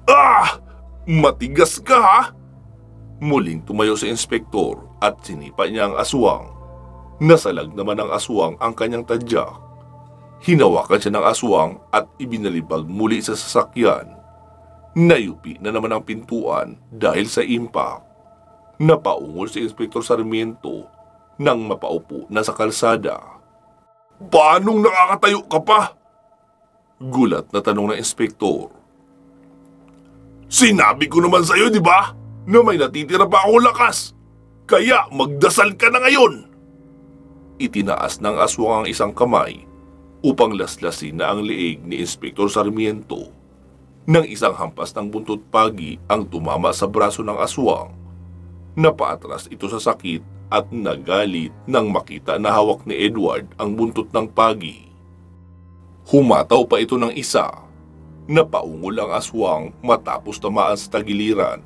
[SPEAKER 1] Ah! Matigas ka ha? Muling tumayo si Inspektor at sinipa niya ang aswang. Nasalag naman ng aswang ang kanyang tadyak. Hinawakan siya ng aswang at ibinalibag muli sa sasakyan. Nayupi na naman ang pintuan dahil sa impact. Napaungol si Inspektor Sarmiento nang mapaupo na sa kalsada. Paanong nakakatayo ka pa? Gulat na tanong ng Inspektor. Sinabi ko naman sa'yo, di ba? Na may natitira pa akong lakas. Kaya magdasal ka na ngayon. Itinaas ng aswang ang isang kamay upang laslasin na ang leeg ni Inspektor Sarmiento. Nang isang hampas ng buntot pagi ang tumama sa braso ng aswang. Napaatras ito sa sakit at nagalit nang makita na hawak ni Edward ang buntot ng pagi. Humataw pa ito ng isa. Napaungol ang aswang matapos tamaan sa tagiliran.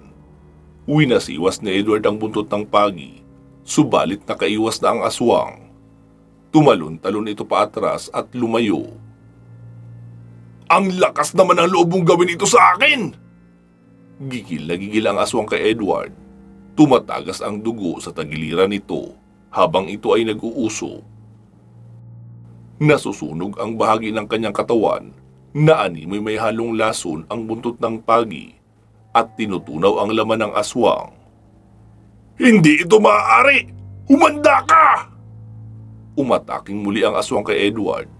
[SPEAKER 1] Winasiwas ni Edward ang buntot ng pagi, subalit nakaiwas na ang aswang. Tumalon-talon ito paatras at lumayo. Ang lakas naman ang loob mong gawin ito sa akin! Gigil na gigil ang aswang kay Edward. Tumatagas ang dugo sa tagiliran nito habang ito ay nag-uuso. Nasusunog ang bahagi ng kanyang katawan na animoy may halong lason ang buntot ng pagi at tinutunaw ang laman ng aswang. Hindi ito maaari! Humanda ka! Umataking muli ang aswang kay Edward.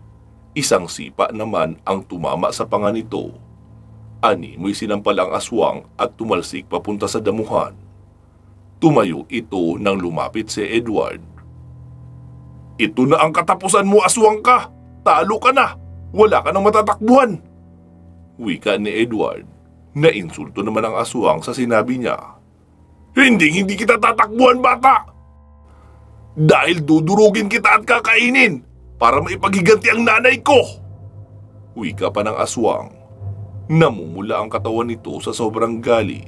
[SPEAKER 1] Isang sipa naman ang tumama sa panga nito. Animoy sinampal ang aswang at tumalsik papunta sa damuhan. Tumayo ito nang lumapit si Edward. Ito na ang katapusan mo, aswang ka! Talo ka na! Wala ka nang matatakbuhan! Wika ni Edward. Nainsulto naman ang aswang sa sinabi niya. Hindi kita tatakbuhan, bata! Dahil dudurugin kita at kakainin para maipagiganti ang nanay ko! Wika pa ng aswang. Namumula ang katawan nito sa sobrang galit.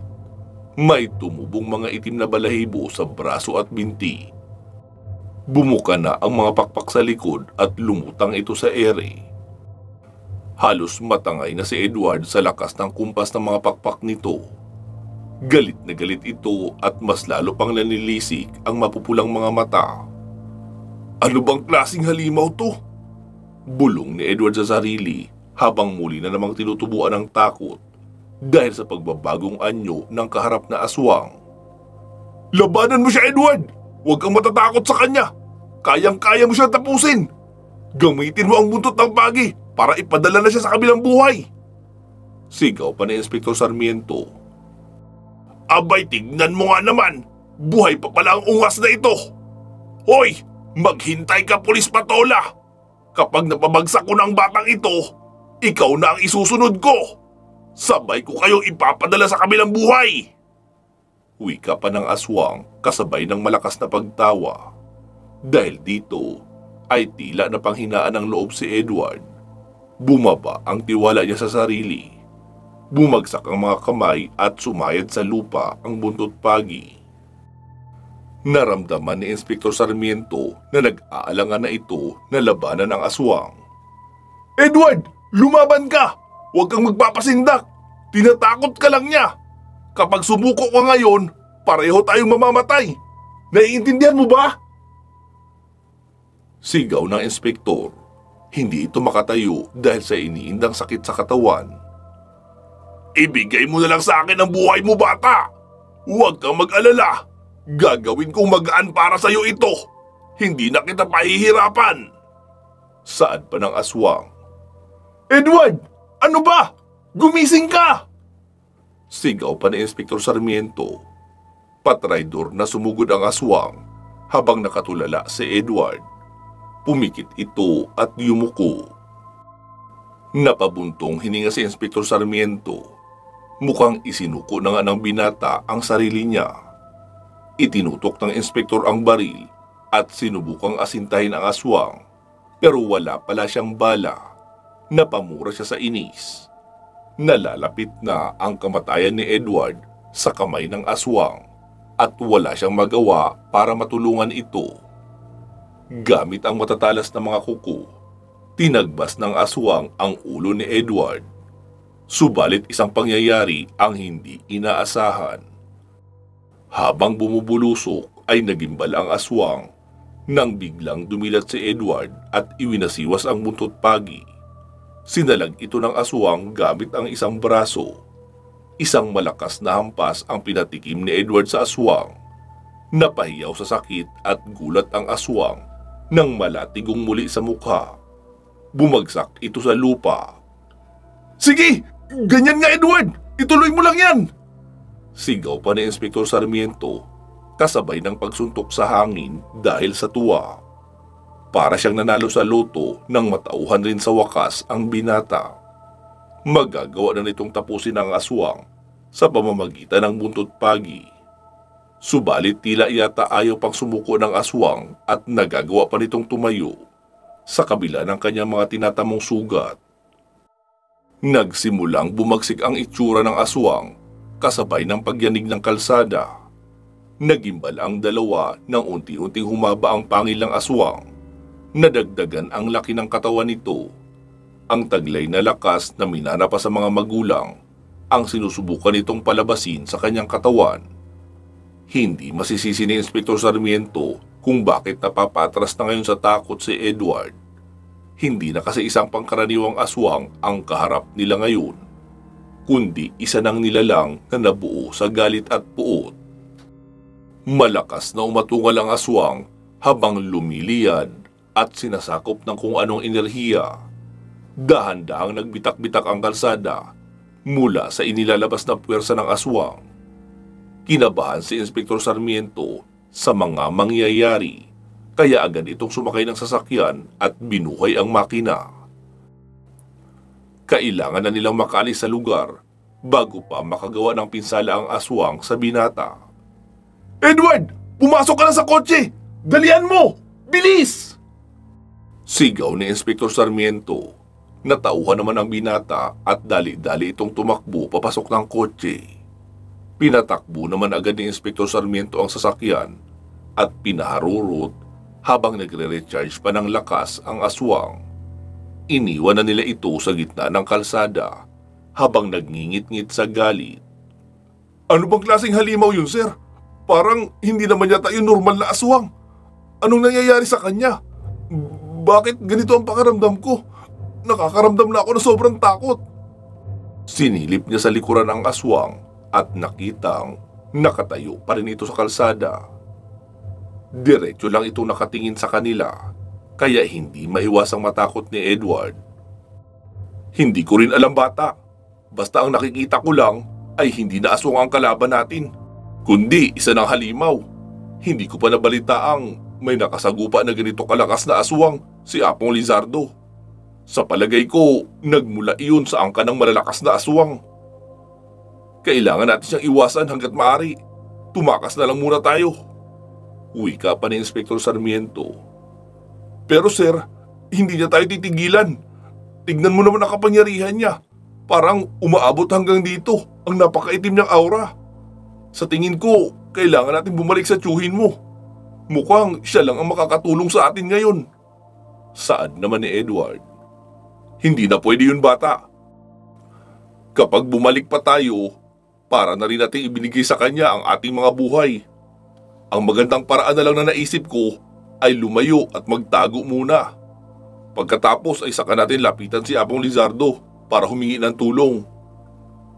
[SPEAKER 1] May tumubong mga itim na balahibo sa braso at binti. Bumuka na ang mga pakpak sa likod at lumutang ito sa ere. Halos matangay na si Edward sa lakas ng kumpas ng mga pakpak nito. Galit na galit ito at mas lalo pang nanilisik ang mapupulang mga mata. Ano bang klaseng halimaw to? Bulong ni Edward sa sarili habang muli na namang tinutubuan ng takot dahil sa pagbabagong anyo ng kaharap na aswang. Labanan mo siya, Edward! Huwag kang matatakot sa kanya! Kayang-kaya mo siya tapusin! Gamitin mo ang buntot ng pagi para ipadala na siya sa kabilang buhay! Sigaw pa ni Inspektor Sarmiento. Abay, tignan mo nga naman! Buhay pa pala ang ungas na ito! Hoy! Maghintay ka, Pulis Patola! Kapag napabagsak ko ng batang ito, ikaw na ang isusunod ko! Sabay ko kayong ipapadala sa kabilang buhay! Wika pa ng aswang kasabay ng malakas na pagtawa. Dahil dito ay tila na panghinaan ng loob si Edward. Bumaba ang tiwala niya sa sarili. Bumagsak ang mga kamay at sumayad sa lupa ang buntot pagi. Naramdaman ni Inspektor Sarmiento na nag-aalangan na ito na labanan ang aswang. Edward! Lumaban ka! Huwag kang magpapasindak! Tinatakot ka lang niya! Kapag sumuko ka ngayon, pareho tayong mamamatay! Naiintindihan mo ba? Sigaw ng inspektor. Hindi ito makatayo dahil sa iniindang sakit sa katawan. Ibigay mo na lang sa akin ang buhay mo, bata! Huwag kang mag-alala! Gagawin kong magaan para sa iyo ito! Hindi na kita pahihirapan! Saad pa ng aswang. Edward! Ano ba? Gumising ka! Sigaw pa ni Inspektor Sarmiento. Patraidor na sumugod ang aswang habang nakatulala si Edward. Pumikit ito at yumuko. Napabuntong hininga si Inspektor Sarmiento. Mukhang isinuko na nga ng binata ang sarili niya. Itinutok ng inspektor ang baril at sinubukang asintahin ang aswang, pero wala pala siyang bala. Napamura siya sa inis. Nalalapit na ang kamatayan ni Edward sa kamay ng aswang at wala siyang magawa para matulungan ito. Gamit ang matatalas na mga kuko, tinagbas ng aswang ang ulo ni Edward. Subalit isang pangyayari ang hindi inaasahan. Habang bumubulusok ay nagimbal ang aswang nang biglang dumilat si Edward at iwinasiwas ang buntot pagi. Sinalag ito ng aswang gamit ang isang braso. Isang malakas na hampas ang pinatikim ni Edward sa aswang. Napahiyaw sa sakit at gulat ang aswang nang malatigong muli sa mukha. Bumagsak ito sa lupa. "Sige! Ganyan nga, Edward! Ituloy mo lang yan!" Sigaw pa ni Inspektor Sarmiento kasabay ng pagsuntok sa hangin dahil sa tuwa. Para siyang nanalo sa loto nang matauhan rin sa wakas ang binata. Magagawa na nitong tapusin ang aswang sa pamamagitan ng buntot pagi. Subalit tila yata ayaw pang sumuko ng aswang at nagagawa pa nitong tumayo sa kabila ng kanyang mga tinatamong sugat. Nagsimulang bumagsik ang itsura ng aswang kasabay ng pagyanig ng kalsada. Nagimbal ang dalawa nang unti-unting humaba ang pangil ng aswang. Nadagdagan ang laki ng katawan nito. Ang taglay na lakas na minana pa sa mga magulang ang sinusubukan nitong palabasin sa kanyang katawan. Hindi masisisi ni Inspektor Sarmiento kung bakit napapatras na ngayon sa takot si Edward. Hindi na kasi isang pangkaraniwang aswang ang kaharap nila ngayon, kundi isa ng nilalang na nabuo sa galit at puot. Malakas na umatungal ang aswang habang lumiliyad at sinasakop ng kung anong enerhiya. Dahan-dahang nagbitak-bitak ang kalsada mula sa inilalabas na puwersa ng aswang. Kinabahan si Inspektor Sarmiento sa mga mangyayari, kaya agad itong sumakay ng sasakyan at binuhay ang makina. Kailangan na nilang makaalis sa lugar bago pa makagawa ng pinsala ang aswang sa binata. "Edward! Pumasok ka na sa kotse! Dalian mo! Bilis!" Sigaw ni Inspektor Sarmiento. Natauhan naman ang binata at dali-dali itong tumakbo papasok ng kotse. Pinatakbo naman agad ni Inspektor Sarmiento ang sasakyan at pinaharurot habang nagre-recharge pa ng lakas ang aswang. Iniwan na nila ito sa gitna ng kalsada habang nagngingit-ngit sa galit. "Ano bang klaseng halimaw yun, sir? Parang hindi naman yata yung normal na aswang. Anong nangyayari sa kanya? Bakit ganito ang pakiramdam ko? Nakakaramdam na ako ng sobrang takot." Sinilip niya sa likuran ang aswang at nakitang nakatayo pa rin ito sa kalsada. Diretso lang itong nakatingin sa kanila, kaya hindi maiwasang matakot ni Edward. "Hindi ko rin alam, bata. Basta ang nakikita ko lang ay hindi na aswang ang kalaban natin, kundi isa ng halimaw. Hindi ko pa nabalitaang may nakasagupa na ganito kalakas na aswang, si Apong Lizardo. Sa palagay ko, nagmula iyon sa angka ng malalakas na aswang. Kailangan natin siyang iwasan hanggat maaari. Tumakas na lang muna tayo." Wika pa ni Inspektor Sarmiento. "Pero sir, hindi niya tayo titigilan. Tignan mo naman ang kapangyarihan niya. Parang umaabot hanggang dito ang napakaitim niyang aura. Sa tingin ko, kailangan natin bumalik sa tiyuhin mo. Mukhang siya lang ang makakatulong sa atin ngayon." Saad naman ni Edward. "Hindi na pwede yun, bata. Kapag bumalik pa tayo, para na rin natin ibinigay sa kanya ang ating mga buhay. Ang magandang paraan na lang na naisip ko ay lumayo at magtago muna. Pagkatapos ay saka natin lapitan si Apong Lizardo para humingi ng tulong,"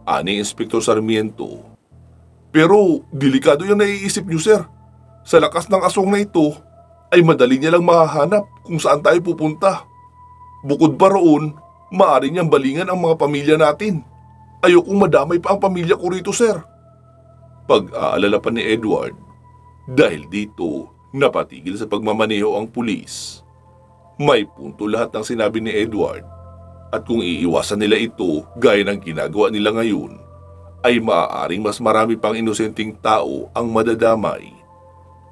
[SPEAKER 1] ani Inspektor Sarmiento. "Pero delikado yung naiisip niyo, sir. Sa lakas ng aswang na ito, ay madali niya lang mahahanap kung saan tayo pupunta. Bukod pa roon, maaari niyang balingan ang mga pamilya natin. Ayokong madamay pa ang pamilya ko rito, sir." Pag-aalala pa ni Edward. Dahil dito, napatigil sa pagmamaneho ang pulis. May punto lahat ng sinabi ni Edward. At kung iiwasan nila ito gaya ng ginagawa nila ngayon, ay maaaring mas marami pang inosenteng tao ang madadamay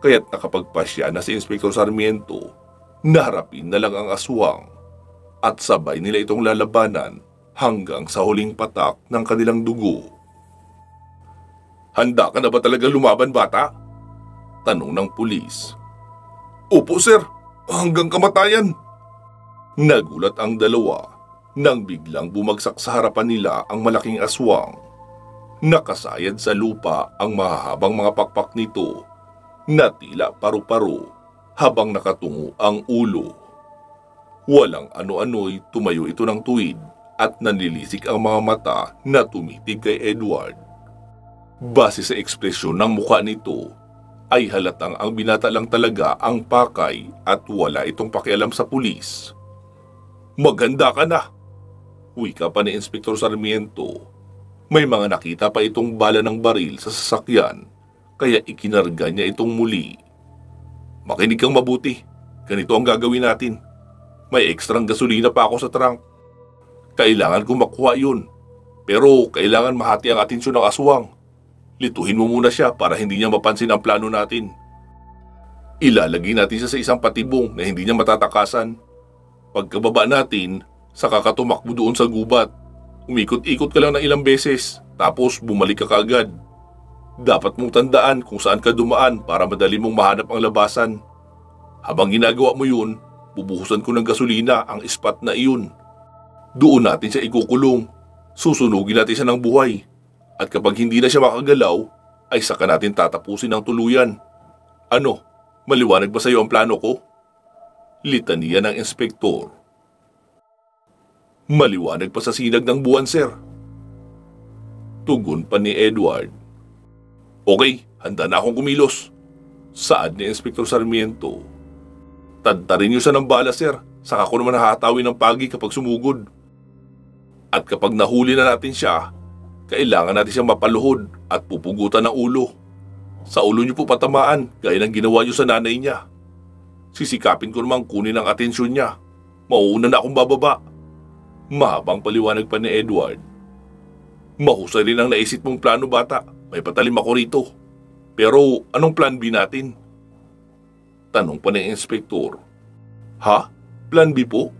[SPEAKER 1] kaya't nakapagpasya na si Inspektor Sarmiento na harapin na lang ang aswang at sabay nila itong lalabanan hanggang sa huling patak ng kanilang dugo. "Handa ka na ba talaga lumaban, bata?" tanong ng pulis. "Opo, sir. Hanggang kamatayan." Nagulat ang dalawa nang biglang bumagsak sa harapan nila ang malaking aswang. Nakasayad sa lupa ang mahahabang mga pakpak nito na tila paru-paro habang nakatungo ang ulo. Walang ano-ano'y tumayo ito ng tuwid at nanlilisik ang mga mata na tumitig kay Edward. Base sa ekspresyon ng mukha nito, ay halatang ang binata lang talaga ang pakay at wala itong pakialam sa pulis. "Maganda ka na," wika pa ni Inspektor Sarmiento. May mga nakita pa itong bala ng baril sa sasakyan, kaya ikinarga niya itong muli. "Makinig kang mabuti. Ganito ang gagawin natin. May ekstrang gasolina pa ako sa trunk. Kailangan kong makuha yun. Pero kailangan mahati ang atensyon ng aswang. Lituhin mo muna siya para hindi niya mapansin ang plano natin. Ilalagay natin siya sa isang patibong na hindi niya matatakasan. Pagkababa natin, saka ka tumakbo doon sa gubat. Umikot-ikot ka lang ng ilang beses, tapos bumalik ka kaagad. Dapat mong tandaan kung saan ka dumaan para madali mong mahanap ang labasan. Habang ginagawa mo yun, bubuhusan ko ng gasolina ang spot na iyon. Doon natin siya ikukulong. Susunugin natin siya ng buhay. At kapag hindi na siya makagalaw, ay saka natin tatapusin ng tuluyan. Ano, maliwanag ba sa iyo ang plano ko?" Litaniya ng inspektor. "Maliwanag pa sa sinag ng buwan, sir." Tugon pa ni Edward. "Okay, handa na akong kumilos." Saad ni Inspektor Sarmiento. "Tadtarin niyo siya ng bala, sir. Saka ko naman hahatawin ng pagi kapag sumugod. At kapag nahuli na natin siya, kailangan natin siyang mapaluhod at pupugutan ng ulo. Sa ulo niyo po patamaan, gaya ng ginawa niyo sa nanay niya. Sisikapin ko namang kunin ang atensyon niya. Mauuna na akong bababa." Mahabang paliwanag pa ni Edward. "Mahusay rin ang naisip mong plano, bata. May patalim ako rito. Pero anong plan B natin?" Tanong pa ng inspektor. "Ha? Plan B po?"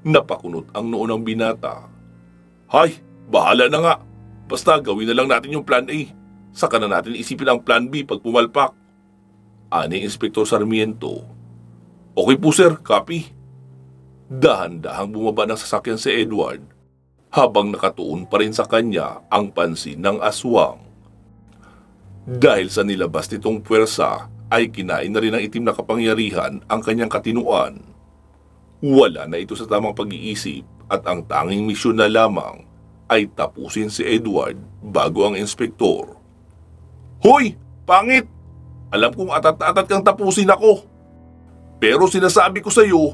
[SPEAKER 1] Napakunot ang noo ng binata. "Hay, bahala na nga. Basta gawin na lang natin yung plan A. Saka na natin isipin ang plan B pag pumalpak." Ani Inspektor Sarmiento. "Okay po, sir, copy." Dahan-dahang bumaba ng sasakyan si Edward habang nakatuon pa rin sa kanya ang pansin ng aswang. Dahil sa nilabas nitong puwersa ay kinain na rin ng itim na kapangyarihan ang kanyang katinuan. Wala na ito sa tamang pag-iisip at ang tanging misyon na lamang ay tapusin si Edward bago ang inspektor. "Hoy! Pangit! Alam kong atat-atat kang tapusin ako. Pero sinasabi ko sa iyo,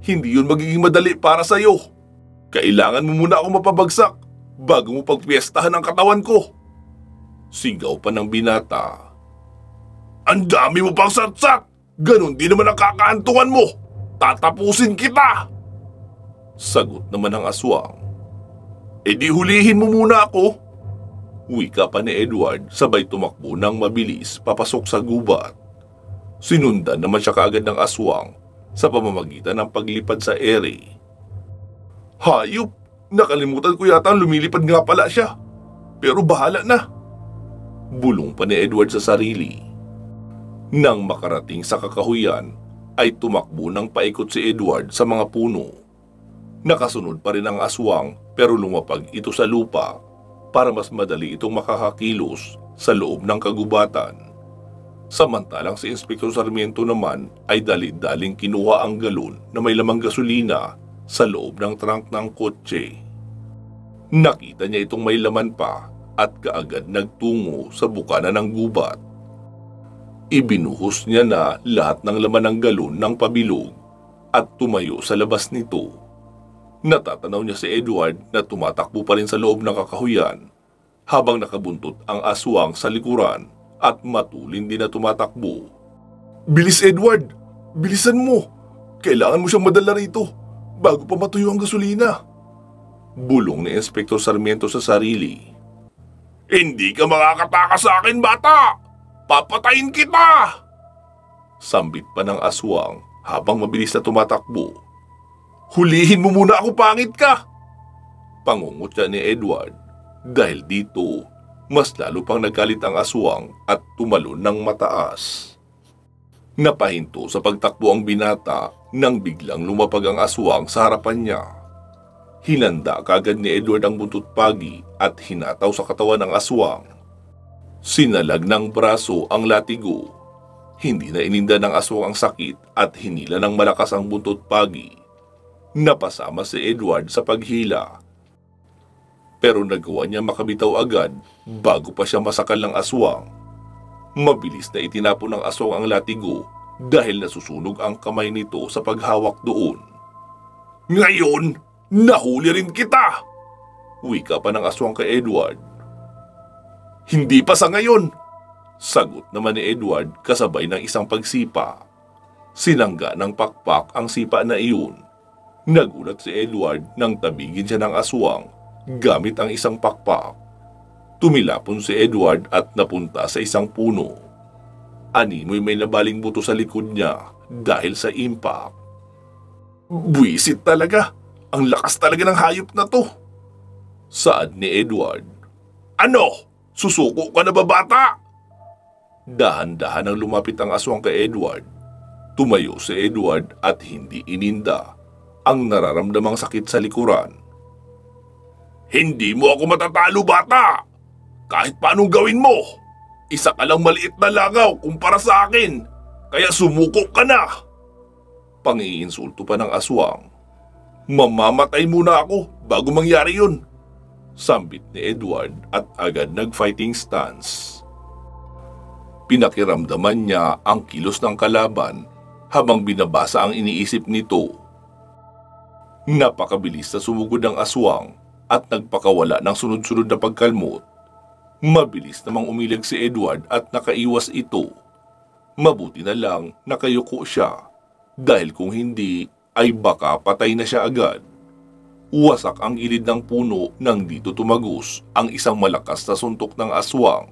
[SPEAKER 1] hindi yun magiging madali para sa iyo. Kailangan mo muna ako mapabagsak bago mo pagpiestahan ang katawan ko." Sigaw pa ng binata. "Ang dami mo pang satsat! Ganon din naman ang kakaantungan mo! Tatapusin kita!" Sagot naman ng aswang. "E di hulihin mo muna ako." Wika pa ni Edward sabay tumakbo ng mabilis papasok sa gubat. Sinundan naman siya kaagad ng aswang sa pamamagitan ng paglipad sa ere. "Hayop! Nakalimutan ko yata ang lumilipad nga pala siya. Pero bahala na." Bulong pa ni Edward sa sarili. Nang makarating sa kakahuyan, ay tumakbo ng paikot si Edward sa mga puno. Nakasunod pa rin ang aswang pero lumapag ito sa lupa para mas madali itong makakakilos sa loob ng kagubatan. Samantalang si Inspektor Sarmiento naman ay dali-daling kinuha ang galon na may lamang gasolina sa loob ng trunk ng kotse. Nakita niya itong may laman pa at kaagad nagtungo sa bukana ng gubat. Ibinuhos niya na lahat ng laman ng galon ng pabilog at tumayo sa labas nito. Natatanaw niya si Edward na tumatakbo pa rin sa loob ng kakahuyan habang nakabuntot ang aswang sa likuran at matulin din na tumatakbo. "Bilis, Edward! Bilisan mo! Kailangan mo siyang madala rito bago pa matuyo ang gasolina." Bulong ni Inspektor Sarmiento sa sarili. "Hindi ka makakatakas sa akin, bata! Papatayin kita!" Sambit pa ng aswang habang mabilis na tumatakbo. Hulihin mo muna ako, pangit ka! Pangungutya ni Edward. Dahil dito, mas lalo pang nagalit ang aswang at tumalon ng mataas. Napahinto sa pagtakbo ang binata nang biglang lumapag ang aswang sa harapan niya. Hinanda kagad ni Edward ang buntot pagi at hinataw sa katawan ng aswang. Sinalag ng braso ang latigo. Hindi na ininda ng aswang ang sakit at hinila ng malakas ang buntot pagi. Napasama si Edward sa paghila. Pero nagawa niya makabitaw agad bago pa siya masakal ng aswang. Mabilis na itinapon ng aswang ang latigo dahil nasusunog ang kamay nito sa paghawak doon. Ngayon, nahuli rin kita! Wika pa ng aswang kay Edward. Hindi pa sa ngayon! Sagot naman ni Edward kasabay ng isang pagsipa. Sinangga ng pakpak ang sipa na iyon. Nagulat si Edward nang tabigin siya ng aswang gamit ang isang pakpak. Tumilapon si Edward at napunta sa isang puno. Animoy may nabaling buto sa likod niya dahil sa impact. Buwisit talaga! Ang lakas talaga ng hayop na to! Saad ni Edward. Ano? Susuko ka na ba, bata? Dahan-dahan ang lumapit ang aswang kay Edward. Tumayo si Edward at hindi ininda ang nararamdamang sakit sa likuran. Hindi mo ako matatalo, bata! Kahit paanong gawin mo, isa ka lang maliit na langaw kumpara sa akin, kaya sumuko ka na! Pangiinsulto pa ng aswang. Mamamatay muna ako bago mangyari yun! Sambit ni Edward at agad nag-fighting stance. Pinakiramdaman niya ang kilos ng kalaban habang binabasa ang iniisip nito. Napakabilis na sumugod ang aswang at nagpakawala ng sunod-sunod na pagkalmot. Mabilis namang umilag si Edward at nakaiwas ito. Mabuti na lang nakayuko siya dahil kung hindi ay baka patay na siya agad. Wasak ang gilid ng puno nang dito tumagos ang isang malakas na suntok ng aswang.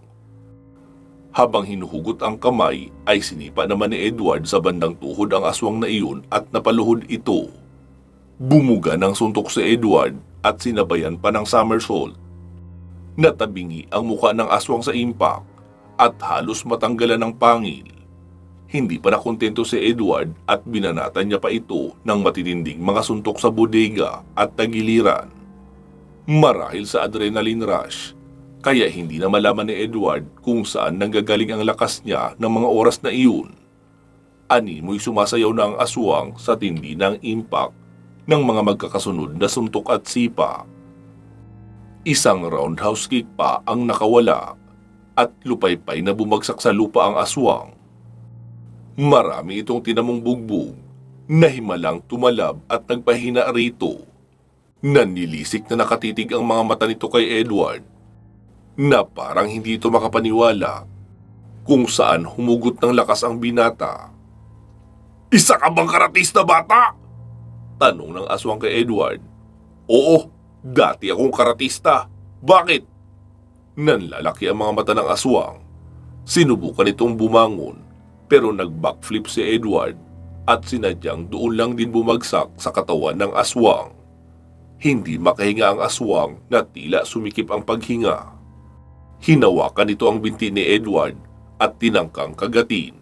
[SPEAKER 1] Habang hinuhugot ang kamay ay sinipa naman ni Edward sa bandang tuhod ang aswang na iyon at napaluhod ito. Bumuga ng suntok si Edward at sinabayan pa ng somersault. Natabingi ang muka ng aswang sa impact at halos matanggalan ng pangil. Hindi pa nakontento si Edward at binanatan niya pa ito ng matitinding mga suntok sa bodega at tagiliran. Marahil sa adrenaline rush, kaya hindi na malaman ni Edward kung saan nanggagaling ang lakas niya ng mga oras na iyon. Animoy sumasayaw na ang aswang sa tindi ng impact ng mga magkakasunod na suntok at sipa. Isang roundhouse kick pa ang nakawala at lupaypay na bumagsak sa lupa ang aswang. Marami itong tinamong bugbog na himalang tumalab at nagpahina rito. Nanilisik na nakatitig ang mga mata nito kay Edward na parang hindi ito makapaniwala kung saan humugot ng lakas ang binata. Isa ka bang karatista, bata? Tanong ng aswang kay Edward. Oo, dati akong karatista. Bakit? Nanlalaki ang mga mata ng aswang. Sinubukan itong bumangon pero nag-backflip si Edward at sinadyang doon lang din bumagsak sa katawan ng aswang. Hindi makahinga ang aswang na tila sumikip ang paghinga. Hinawakan nito ang binti ni Edward at tinangkang kagatin.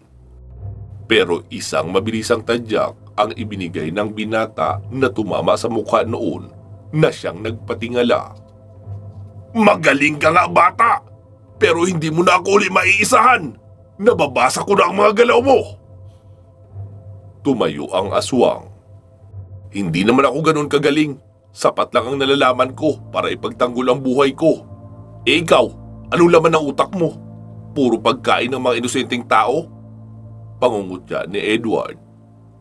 [SPEAKER 1] Pero isang mabilisang tadyak ang ibinigay ng binata na tumama sa mukha noon na siyang nagpatingala. Magaling ka nga, bata! Pero hindi mo na ako uli maiisahan! Nababasa ko na ang mga galaw mo! Tumayo ang aswang. Hindi naman ako ganun kagaling. Sapat lang ang nalalaman ko para ipagtanggol ang buhay ko. Eh ikaw, anong laman ng utak mo? Puro pagkain ng mga inosenteng tao? Pangungutya ni Edward.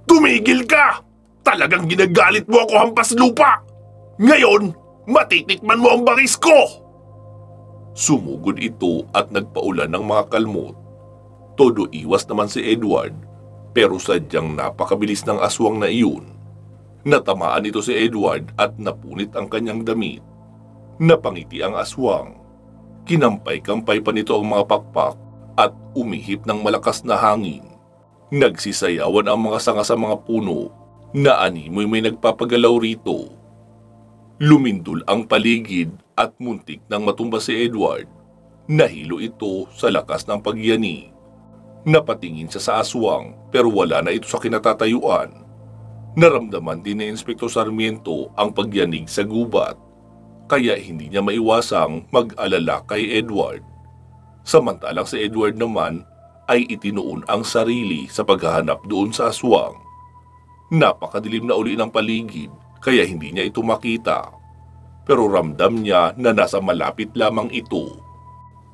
[SPEAKER 1] Tumigil ka! Talagang ginagalit mo ako, hampas lupa! Ngayon, matitikman mo ang bangis ko! Sumugod ito at nagpaulan ng mga kalmot. Todo iwas naman si Edward, pero sadyang napakabilis ng aswang na iyon. Natamaan ito si Edward at napunit ang kanyang damit. Napangiti ang aswang. Kinampay-kampay pa nito ang mga pakpak at umihip ng malakas na hangin. Nagsisayawan ang mga sanga sa mga puno na animoy may nagpapagalaw rito. Lumindol ang paligid at muntik nang matumba si Edward. Nahilo ito sa lakas ng pagyani. Napatingin siya sa aswang pero wala na ito sa kinatatayuan. Naramdaman din ni Inspektor Sarmiento ang pagyanig sa gubat, kaya hindi niya maiwasang mag-alala kay Edward. Samantalang si Edward naman ay itinuon ang sarili sa paghahanap doon sa aswang. Napakadilim na uli ng paligid kaya hindi niya ito makita. Pero ramdam niya na nasa malapit lamang ito.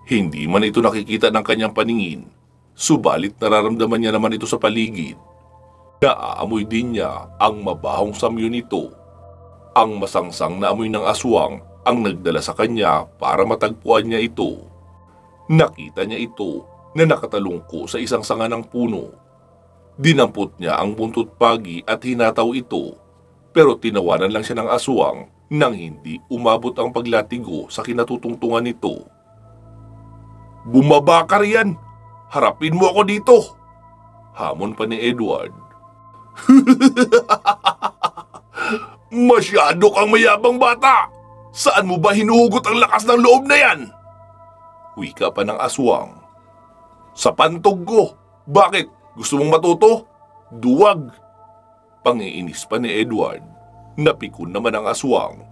[SPEAKER 1] Hindi man ito nakikita ng kanyang paningin, subalit nararamdaman niya naman ito sa paligid. Naaamoy din niya ang mabahong samyo nito. Ang masangsang na amoy ng aswang ang nagdala sa kanya para matagpuan niya ito. Nakita niya ito na nakatalungko sa isang sanga ng puno. Dinampot niya ang buntot pagi at hinataw ito, pero tinawanan lang siya ng aswang nang hindi umabot ang paglatigo sa kinatutungtungan nito. "Bumaba ka riyan! Harapin mo ako dito!" Hamon pa ni Edward. "Masyado kang mayabang bata! Saan mo ba hinuhugot ang lakas ng loob na yan?" Wika pa ng aswang. "Sa pantog ko! Bakit? Gusto mong matuto? Duwag!" Pangiinis pa ni Edward. Napikon naman ang aswang.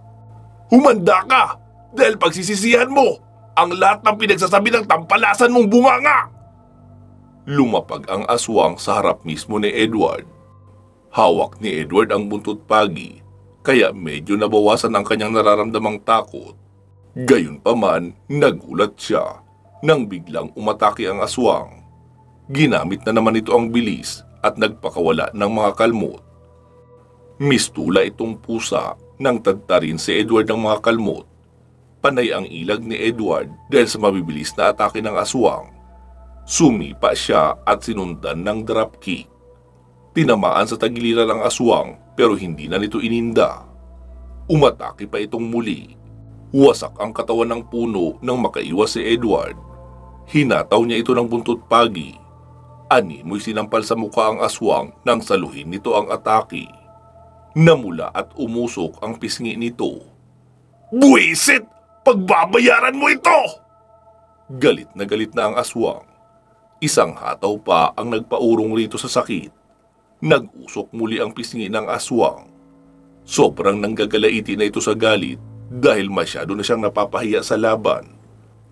[SPEAKER 1] "Humanda ka! Dahil pagsisisihan mo ang lahat ng pinagsasabi ng tampalasan mong bunganga!" Lumapag ang aswang sa harap mismo ni Edward. Hawak ni Edward ang buntot pagi, kaya medyo nabawasan ang kanyang nararamdamang takot. Gayunpaman, nagulat siya nang biglang umatake ang aswang. Ginamit na naman ito ang bilis at nagpakawala ng mga kalmot. Mistula itong pusa nang tadtarin si Edward ng mga kalmot. Panay ang ilag ni Edward dahil sa mabibilis na atake ng aswang. Sumipa siya at sinundan ng dropkick. Tinamaan sa tagiliran ng aswang pero hindi na nito ininda. Umatake pa itong muli. Wasak ang katawan ng puno nang makaiwas si Edward. Hinataw niya ito ng buntot pagi. Animoy sinampal sa mukha ang aswang nang saluhin nito ang atake. Namula at umusok ang pisngi nito. "Buwisit! Pagbabayaran mo ito!" Galit na ang aswang. Isang hataw pa ang nagpaurong rito sa sakit. Nag-usok muli ang pisngi ng aswang. Sobrang nanggagalaiti na ito sa galit dahil masyado na siyang napapahiya sa laban.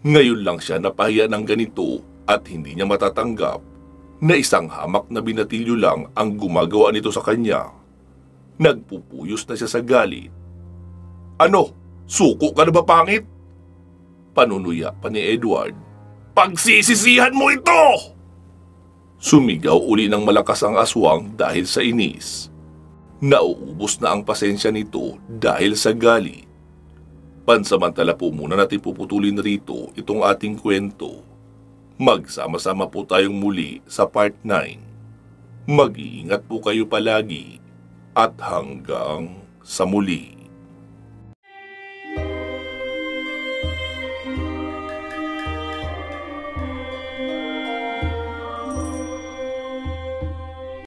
[SPEAKER 1] Ngayon lang siya napahiya ng ganito at hindi niya matatanggap na isang hamak na binatilyo lang ang gumagawa nito sa kanya. Nagpupuyos na siya sa galit. "Ano? Suko ka na ba, pangit?" Panunuya pa ni Edward. "Pagsisisihan mo ito!" Sumigaw uli ng malakas ang aswang dahil sa inis. Nauubos na ang pasensya nito dahil sa galit. Pansamantala po muna natin puputulin rito itong ating kwento. Magsama-sama po tayong muli sa part 9. Mag-iingat po kayo palagi at hanggang sa muli.